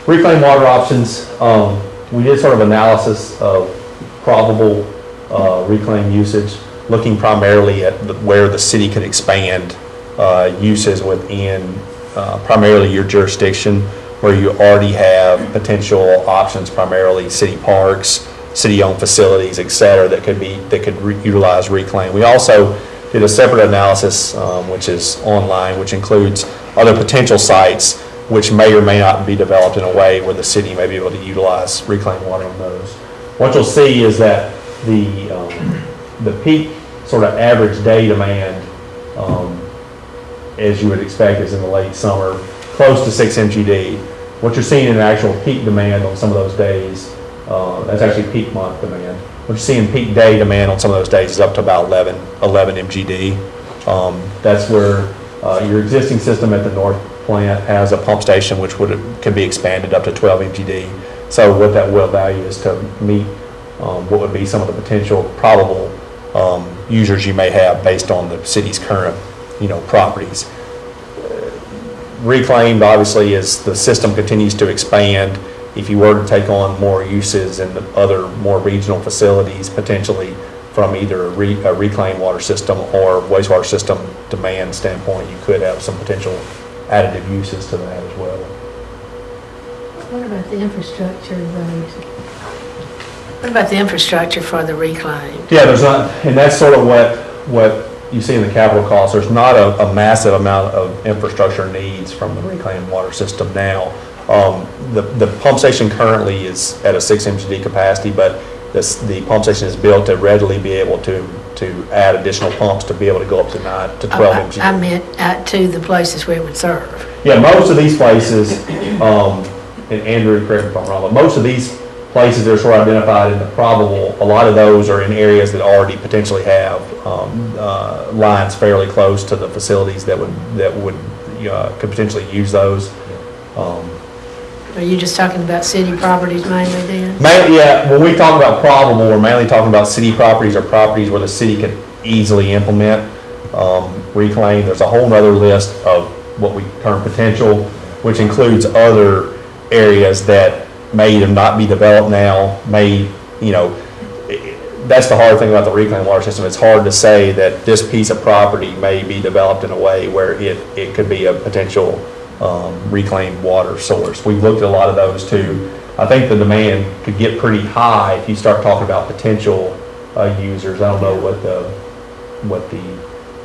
Reclaimed water options, we did sort of analysis of probable reclaim usage, looking primarily at where the city could expand uses within primarily your jurisdiction, where you already have potential options, primarily city parks, city-owned facilities, et cetera, that could utilize reclaim. We also did a separate analysis, which is online, which includes other potential sites which may or may not be developed in a way where the city may be able to utilize reclaimed water on those. What you'll see is that the peak sort of average day demand, as you would expect, is in the late summer, close to 6 MGD. What you're seeing in actual peak demand on some of those days, that's actually peak month demand. What you're seeing peak day demand on some of those days is up to about 11 MGD. That's where your existing system at the north plant has a pump station which could be expanded up to 12 MGD. So what that will value is to meet what would be some of the potential probable users you may have based on the city's current properties. Reclaimed, obviously, as the system continues to expand, if you were to take on more uses in the other more regional facilities, potentially from either a reclaimed water system or wastewater system demand standpoint, you could have some potential additive uses to that as well.
What about the infrastructure roads? What about the infrastructure for the reclaim?
Yeah, there's not, and that's sort of what you see in the capital costs. There's not a massive amount of infrastructure needs from the reclaimed water system now. The pump station currently is at a 6 MGD capacity, but the pump station is built to readily be able to add additional pumps to be able to go up to 9 to 12 MGD. I
meant to the places where it would serve.
Yeah, most of these places, and Andrew, correct me if I'm wrong, but most of these places that are sort of identified in the probable, a lot of those are in areas that already potentially have lines fairly close to the facilities that could potentially use those.
Are you just talking about city properties mainly then?
Yeah, when we talk about probable, we're mainly talking about city properties or properties where the city could easily implement reclaim. There's a whole nother list of what we term potential, which includes other areas that may not be developed now, that's the hard thing about the reclaimed water system. It's hard to say that this piece of property may be developed in a way where it could be a potential reclaimed water source. We've looked at a lot of those too. I think the demand could get pretty high if you start talking about potential users. I don't know what the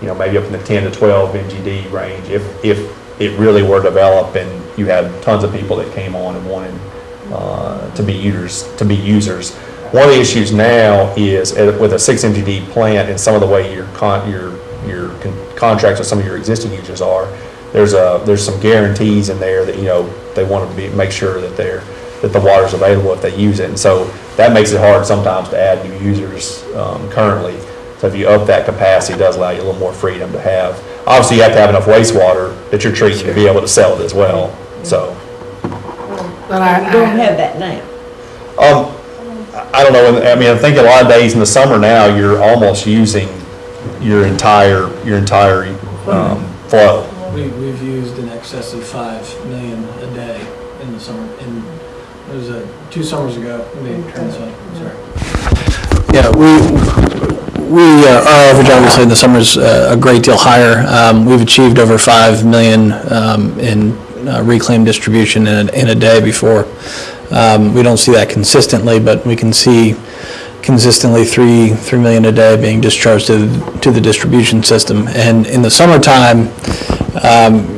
maybe up in the 10 to 12 MGD range, if it really were developed and you had tons of people that came on and wanted to be users. One of the issues now is with a 6 MGD plant and some of the way your contracts with some of your existing users are, there's some guarantees in there that they want to make sure that the water's available if they use it, and so that makes it hard sometimes to add new users currently. So if you up that capacity, it does allow you a little more freedom to have. Obviously, you have to have enough wastewater that you're treating to be able to sell it as well. So.
But
You don't have that now.
I don't know. I mean, I think a lot of days in the summer now, you're almost using your entire flow.
We've used in excess of 5 million a day in the summer. And it was 2 summers ago. Let me turn this on. Sorry. Yeah, our average obviously in the summer is a great deal higher. We've achieved over 5 million in reclaimed distribution in a day before. We don't see that consistently, but we can see consistently 3 million a day being discharged to the distribution system. And in the summertime,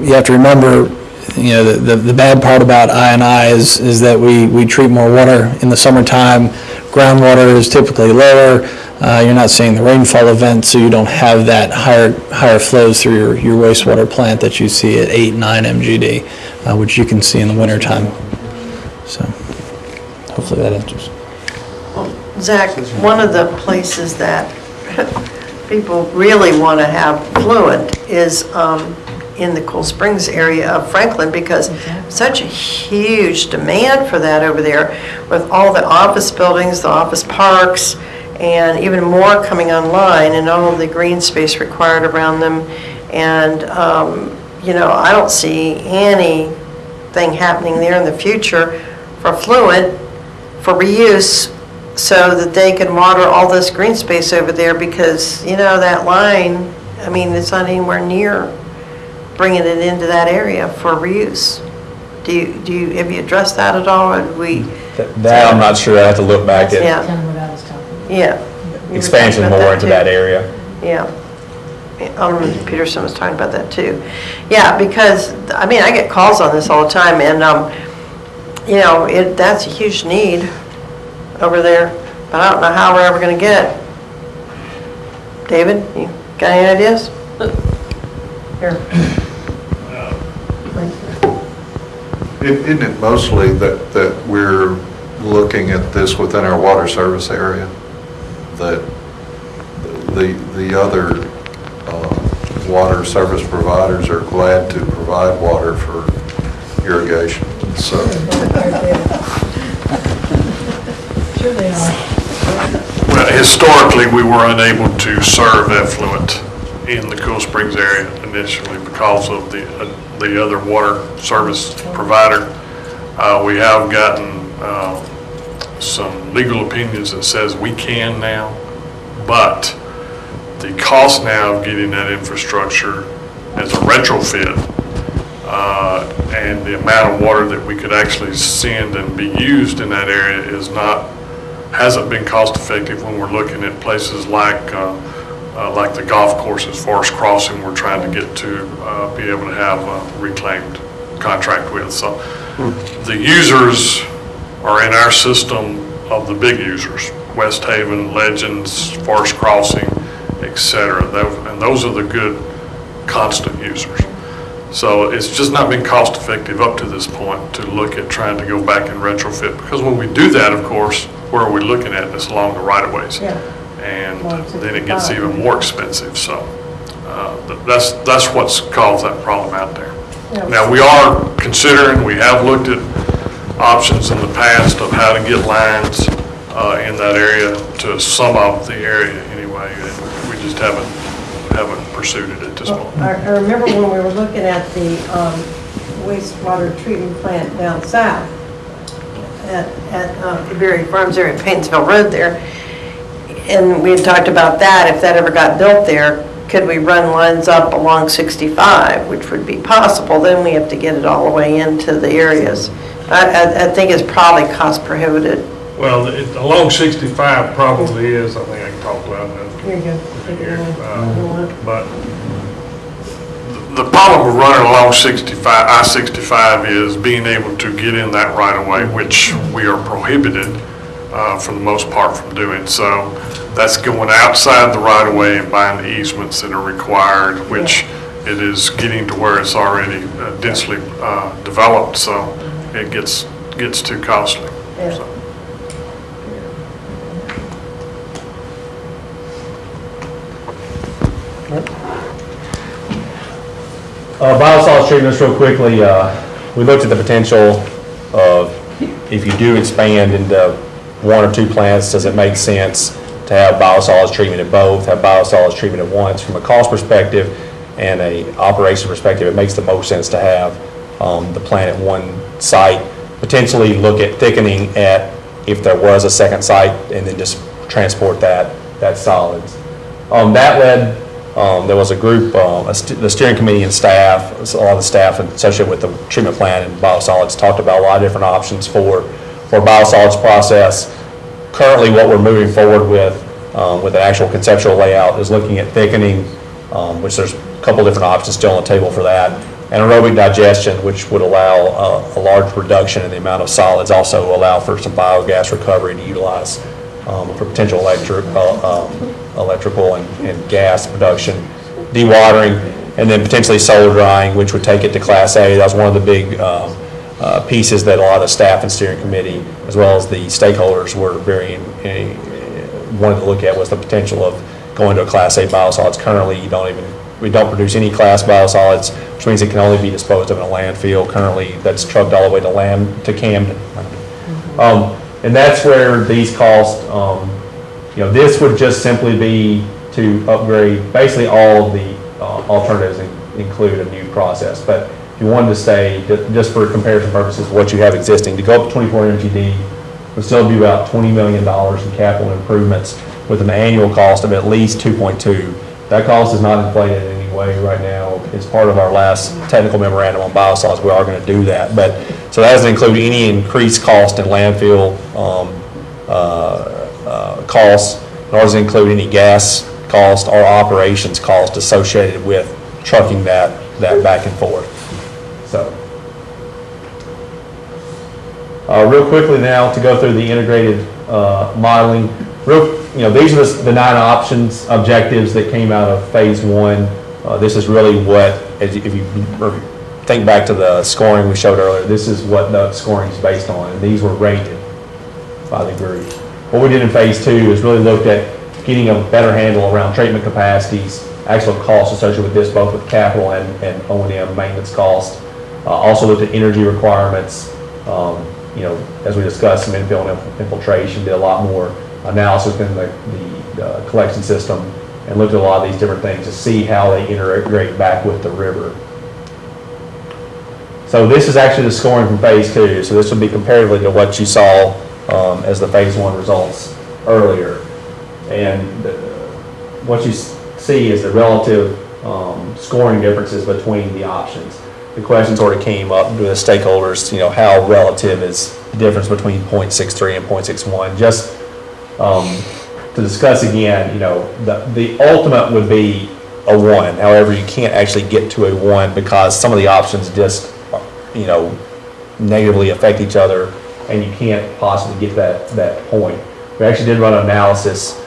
you have to remember, the bad part about I&I is that we treat more water in the summertime. Groundwater is typically lower. You're not seeing the rainfall event, so you don't have that higher flows through your wastewater plant that you see at 8, 9 MGD, which you can see in the wintertime. So hopefully that answers.
Zach, one of the places that people really want to have fluent is in the Cool Springs area of Franklin, because such a huge demand for that over there with all the office buildings, the office parks, and even more coming online and all the green space required around them. And, I don't see anything happening there in the future for fluent, for reuse, so that they can water all this green space over there, because, that line, it's not anywhere near bringing it into that area for reuse. Have you addressed that at all? Or
That I'm not sure. I have to look back at
Yeah.
kind of what I was talking about.
Yeah. You were
expansion
talking about
more into
too.
that area.
Yeah. Alderman Peterson was talking about that too. Yeah, because, I get calls on this all the time, and, that's a huge need over there, but I don't know how we're ever going to get it. David, you got any ideas? Here.
Isn't it mostly that we're looking at this within our water service area? That the other water service providers are glad to provide water for irrigation, so.
Sure they are.
Well, historically, we were unable to serve effluent in the Cool Springs area initially because of the other water service provider. We have gotten some legal opinions that says we can now, but the cost now of getting that infrastructure as a retrofit and the amount of water that we could actually send and be used in that area hasn't been cost effective when we're looking at places like the golf courses, Forest Crossing, we're trying to get to be able to have a reclaimed contract with. So the users are in our system of the big users, West Haven, Legends, Forest Crossing, etc. And those are the good constant users. So it's just not been cost effective up to this point to look at trying to go back and retrofit, because when we do that, of course, where are we looking at? It's along the right of ways.
Yeah.
And then it gets even more expensive. So that's what's caused that problem out there. Now, we are considering, we have looked at options in the past of how to get lines in that area to some of the area anyway. And we just haven't haven't pursued it at this moment.
I remember when we were looking at the wastewater treatment plant down south at Berry Farms there at Painesville Road there, and we had talked about that, if that ever got built there, could we run lines up along 65, which would be possible, then we have to get it all the way into the areas. I think it's probably cost prohibitive.
Well, along 65 probably is, I think I can talk about that.
Here you go.
But the problem with running along 65, I-65 is being able to get in that right of way, which we are prohibited for the most part from doing. So that's going outside the right of way and buying the easements that are required, which it is getting to where it's already densely developed, so it gets too costly.
Yeah.
So.
Biosolids treatment, just real quickly, we looked at the potential of, if you do expand into one or two plants, does it make sense to have biosolids treatment at both, have biosolids treatment at once? From a cost perspective and a operation perspective, it makes the most sense to have the plant at one site. Potentially look at thickening at, if there was a second site, and then just transport that solids. That led, there was a group, the steering committee and staff, a lot of the staff associated with the treatment plant and biosolids talked about a lot of different options for biosolids process. Currently, what we're moving forward with an actual conceptual layout is looking at thickening, which there's a couple different options still on the table for that, and aerobic digestion, which would allow a large reduction in the amount of solids, also allow for some biogas recovery to utilize for potential electrical and gas production, dewatering, and then potentially solar drying, which would take it to Class A. That was one of the big pieces that a lot of the staff and steering committee, as well as the stakeholders, were very wanted to look at, was the potential of going to a Class A biosolids. Currently, we don't produce any Class biosolids, which means it can only be disposed of in a landfill. Currently, that's trucked all the way to Camden. And that's where these costs, this would just simply be to upgrade, basically all of the alternatives include a new process. But if you wanted to stay, just for comparison purposes, what you have existing, to go up to 24 MGD would still be about $20 million in capital improvements with an annual cost of at least 2.2. That cost is not inflated in any way right now. It's part of our last technical memorandum on biosolids. We are going to do that. But so that doesn't include any increased cost in landfill costs, nor does it include any gas cost or operations cost associated with trucking that back and forth. So, real quickly now to go through the integrated modeling. These are the 9 options, objectives that came out of phase 1. This is really what, if you think back to the scoring we showed earlier, this is what the scoring is based on, and these were rated by the group. What we did in phase 2 is really looked at getting a better handle around treatment capacities, actual costs associated with this, both with capital and O&M maintenance costs. Also looked at energy requirements, as we discussed, some infill and infiltration, did a lot more analysis in the collection system, and looked at a lot of these different things to see how they integrate back with the river. So this is actually the scoring from phase 2. So this would be comparatively to what you saw as the phase 1 results earlier. And what you see is the relative scoring differences between the options. The question sort of came up with the stakeholders, how relative is the difference between 0.63 and 0.61. Just to discuss again, the ultimate would be a 1. However, you can't actually get to a 1 because some of the options just, negatively affect each other, and you can't possibly get that point. We actually did run an analysis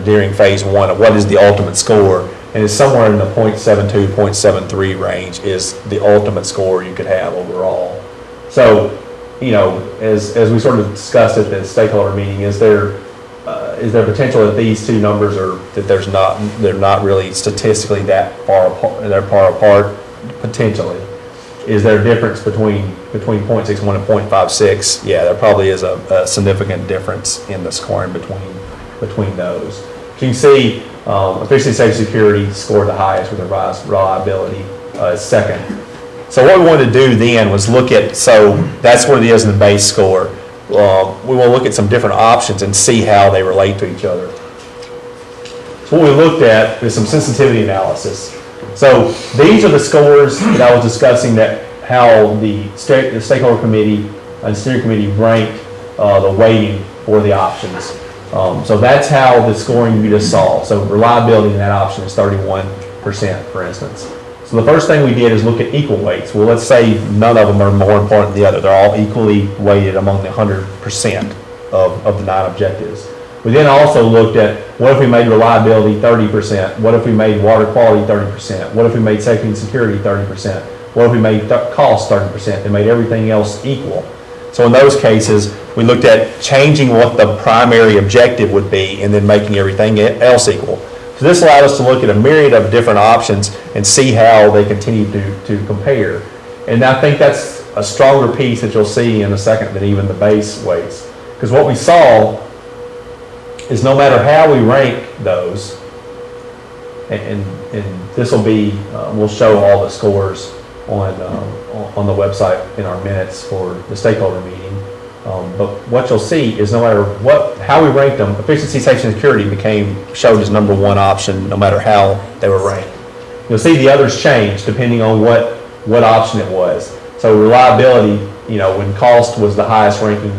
during phase 1 of what is the ultimate score, and it's somewhere in the 0.72, 0.73 range is the ultimate score you could have overall. So, as we sort of discussed at the stakeholder meeting, is there potential that these two numbers are, that they're not really statistically that far apart, they're far apart, potentially? Is there a difference between 0.61 and 0.56? Yeah, there probably is a significant difference in the scoring between those. As you can see, efficiency, safety, security scored the highest with reliability second. So what we wanted to do then was look at, so that's what it is in the base score. We want to look at some different options and see how they relate to each other. So what we looked at is some sensitivity analysis. So these are the scores that I was discussing, that how the stakeholder committee and steering committee ranked the weighting for the options. So that's how the scoring you just saw. So reliability in that option is 31%, for instance. So the first thing we did is look at equal weights. Well, let's say none of them are more important than the other. They're all equally weighted among the 100% of the 9 objectives. We then also looked at, what if we made reliability 30%? What if we made water quality 30%? What if we made safety and security 30%? What if we made cost 30% and made everything else equal? So in those cases, we looked at changing what the primary objective would be and then making everything else equal. So this allowed us to look at a myriad of different options and see how they continue to compare. And I think that's a stronger piece that you'll see in a second than even the base weights. Because what we saw is no matter how we rank those, and this will be, we'll show all the scores on the website in our minutes for the stakeholder meeting. But what you'll see is no matter how we ranked them, efficiency, safety, and security showed as number 1 option, no matter how they were ranked. You'll see the others change depending on what option it was. So reliability, when cost was the highest ranking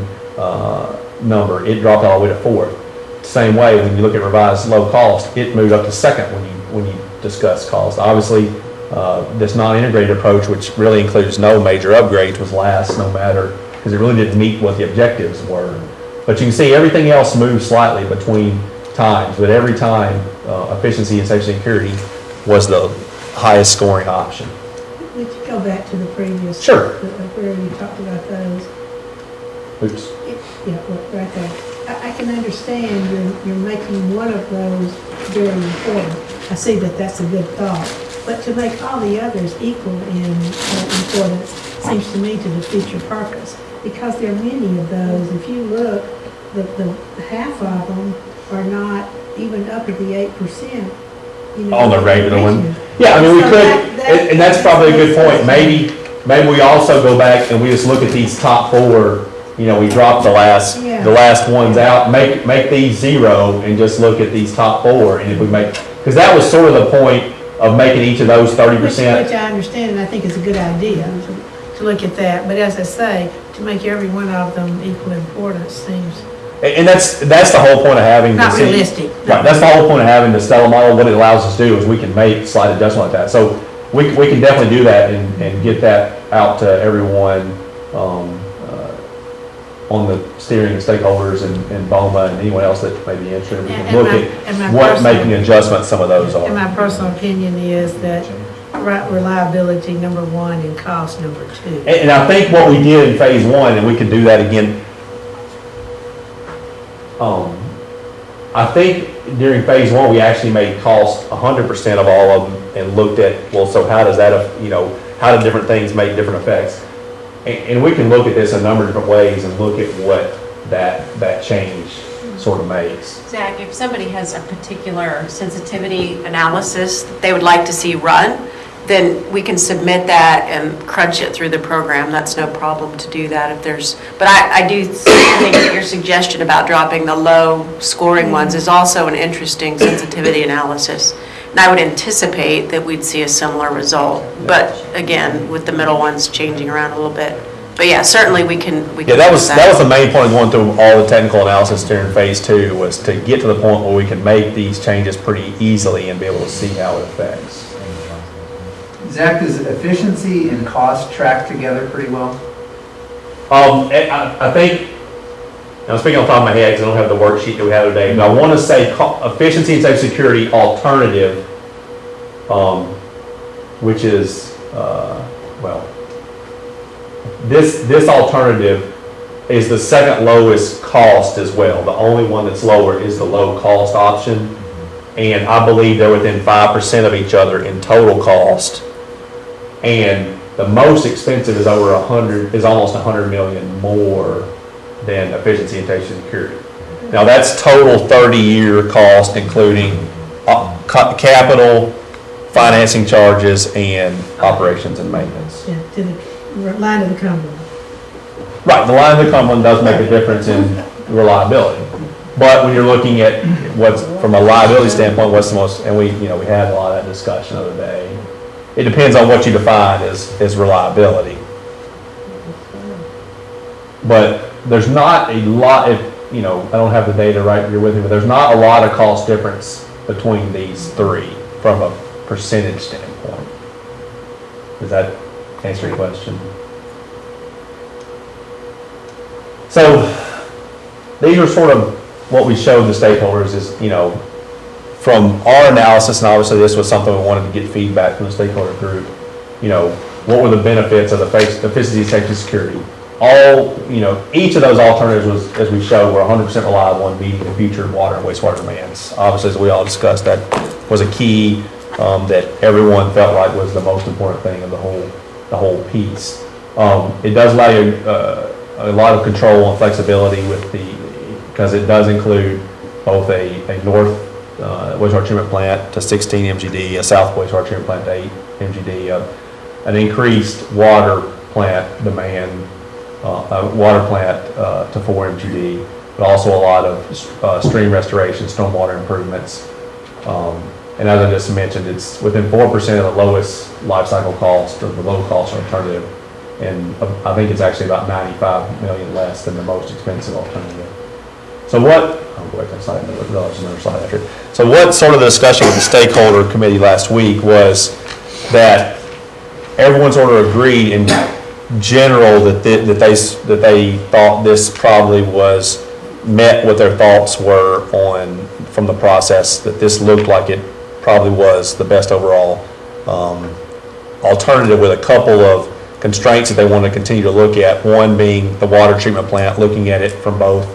number, it dropped all the way to 4th. Same way, when you look at revised low cost, it moved up to 2nd when you discuss cost. Obviously, this non-integrated approach, which really includes no major upgrades, was last, no matter, because it really didn't meet what the objectives were. But you can see everything else moves slightly between times, but every time efficiency and safety and security was the highest scoring option.
Would you go back to the previous?
Sure.
Where you talked about those?
Oops.
Yeah, look, right there. I can understand you're making one of those very important. I see that that's a good thought. But to make all the others equal in importance seems to me to defeat your purpose. Because there are many of those. If you look, the half of them are not even up at the 8%.
On the regular one. Yeah, I mean, we could, and that's probably a good point. Maybe we also go back and we just look at these top 4. We drop the last ones out, make these 0 and just look at these top 4. And if we because that was sort of the point of making each of those 30%.
Which I understand, and I think it's a good idea to look at that. But as I say, to make every one of them equal importance seems...
And that's the whole point of having...
Not realistic.
Right, that's the whole point of having the Stella model. What it allows us to do is we can make slight adjustments like that. So we can definitely do that and get that out to everyone on the steering and stakeholders and BOMA and anyone else that may be interested. We can look at what making adjustments some of those are.
And my personal opinion is that reliability number 1 and cost number 2.
And I think what we did in phase 1, and we can do that again, I think during phase 1 we actually made cost 100% of all of them and looked at, well, so how does that, how do different things make different effects? And we can look at this a number of different ways and look at what that change sort of makes.
Zach, if somebody has a particular sensitivity analysis they would like to see run, then we can submit that and crunch it through the program. That's no problem to do that if there's, but I do think that your suggestion about dropping the low scoring ones is also an interesting sensitivity analysis. And I would anticipate that we'd see a similar result, but again, with the middle ones changing around a little bit. But yeah, certainly we can.
Yeah, that was the main point of going through all the technical analysis during phase 2, was to get to the point where we can make these changes pretty easily and be able to see how it affects.
Zach, does efficiency and cost track together pretty well?
I think, I'm speaking on the top of my head because I don't have the worksheet that we have today, but I want to say efficiency and safety security alternative, which is, this alternative is the second lowest cost as well. The only one that's lower is the low cost option. And I believe they're within 5% of each other in total cost. And the most expensive is almost 100 million more than efficiency and safety security. Now, that's total 30-year cost, including capital, financing charges, and operations and maintenance.
Yeah, to the line of the Cumberland.
Right, the line of the Cumberland does make a difference in reliability. But when you're looking at what's, from a liability standpoint, what's the most, and we had a lot of that discussion the other day. It depends on what you define as reliability. But there's not a lot, I don't have the data right here with me, but there's not a lot of cost difference between these three from a percentage standpoint. Does that answer your question? So these are sort of what we showed the stakeholders is, from our analysis, and obviously this was something we wanted to get feedback from the stakeholder group, what were the benefits of the efficiency, safety, security? All, each of those alternatives was, as we showed, were 100% reliable in meeting the future water and wastewater demands. Obviously, as we all discussed, that was a key that everyone felt like was the most important thing of the whole piece. It does allow you a lot of control and flexibility because it does include both a north wastewater treatment plant to 16 MGD, a south wastewater treatment plant to 8 MGD, an increased water plant demand, water plant to 4 MGD, but also a lot of stream restoration, stormwater improvements. And as I just mentioned, it's within 4% of the lowest life cycle cost or the low cost alternative. And I think it's actually about $95 million less than the most expensive alternative. So I'll go back to the slide, another slide after. So what sort of the discussion with the stakeholder committee last week was that everyone sort of agreed in general that they thought this probably met what their thoughts were from the process, that this looked like it probably was the best overall alternative, with a couple of constraints that they want to continue to look at. One being the water treatment plant, looking at it from both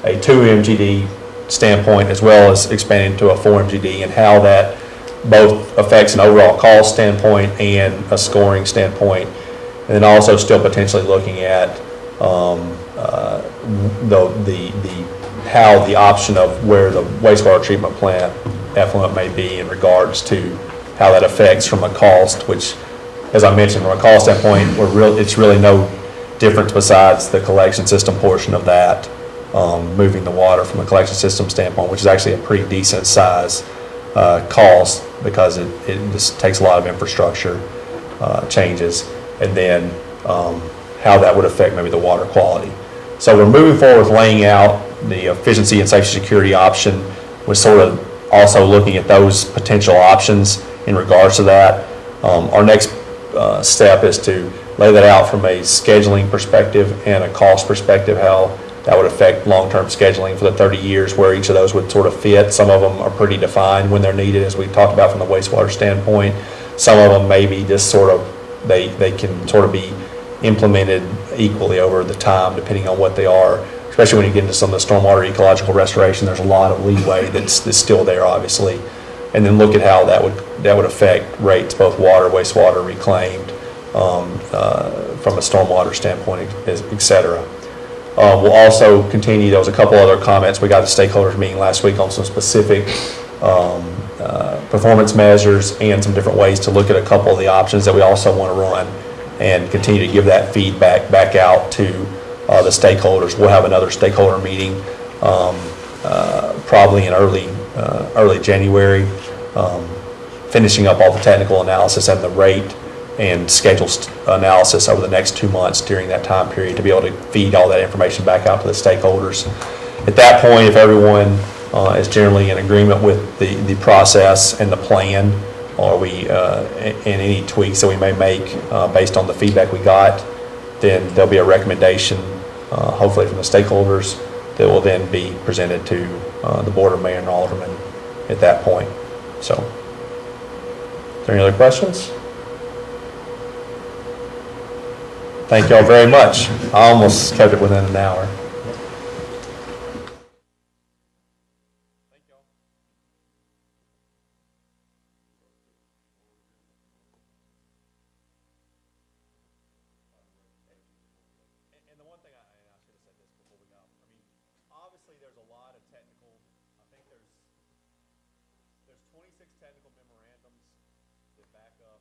a 2 MGD standpoint as well as expanding to a 4 MGD, and how that both affects an overall cost standpoint and a scoring standpoint. And then also still potentially looking at how the option of where the wastewater treatment plant effluent may be in regards to how that affects from a cost, which, as I mentioned, from a cost standpoint, it's really no difference besides the collection system portion of that, moving the water from a collection system standpoint, which is actually a pretty decent size cost, because it just takes a lot of infrastructure changes, and then how that would affect maybe the water quality. So we're moving forward with laying out the efficiency and safety security option. We're sort of also looking at those potential options in regards to that. Our next step is to lay that out from a scheduling perspective and a cost perspective, how that would affect long-term scheduling for the 30 years, where each of those would sort of fit. Some of them are pretty defined when they're needed, as we talked about from the wastewater standpoint. Some of them maybe just sort of, they can sort of be implemented equally over the time, depending on what they are, especially when you get into some of the stormwater ecological restoration. There's a lot of leeway that's still there, obviously. And then look at how that would affect rates, both water, wastewater, reclaimed, from a stormwater standpoint, et cetera. We'll also continue, there was a couple other comments. We got the stakeholders meeting last week on some specific performance measures and some different ways to look at a couple of the options that we also want to run, and continue to give that feedback back out to the stakeholders. We'll have another stakeholder meeting probably in early January, finishing up all the technical analysis and the rate and schedule analysis over the next 2 months during that time period, to be able to feed all that information back out to the stakeholders. At that point, if everyone is generally in agreement with the process and the plan, or and any tweaks that we may make based on the feedback we got, then there'll be a recommendation, hopefully from the stakeholders, that will then be presented to the board of mayor and aldermen at that point. So, is there any other questions? Thank you all very much. I almost kept it within an hour. And the one thing I should have said this before we got, I mean, obviously there's a lot of technical memorandums that back up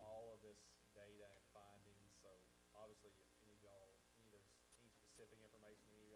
all of this data and findings, so obviously if any of y'all, any specific information any of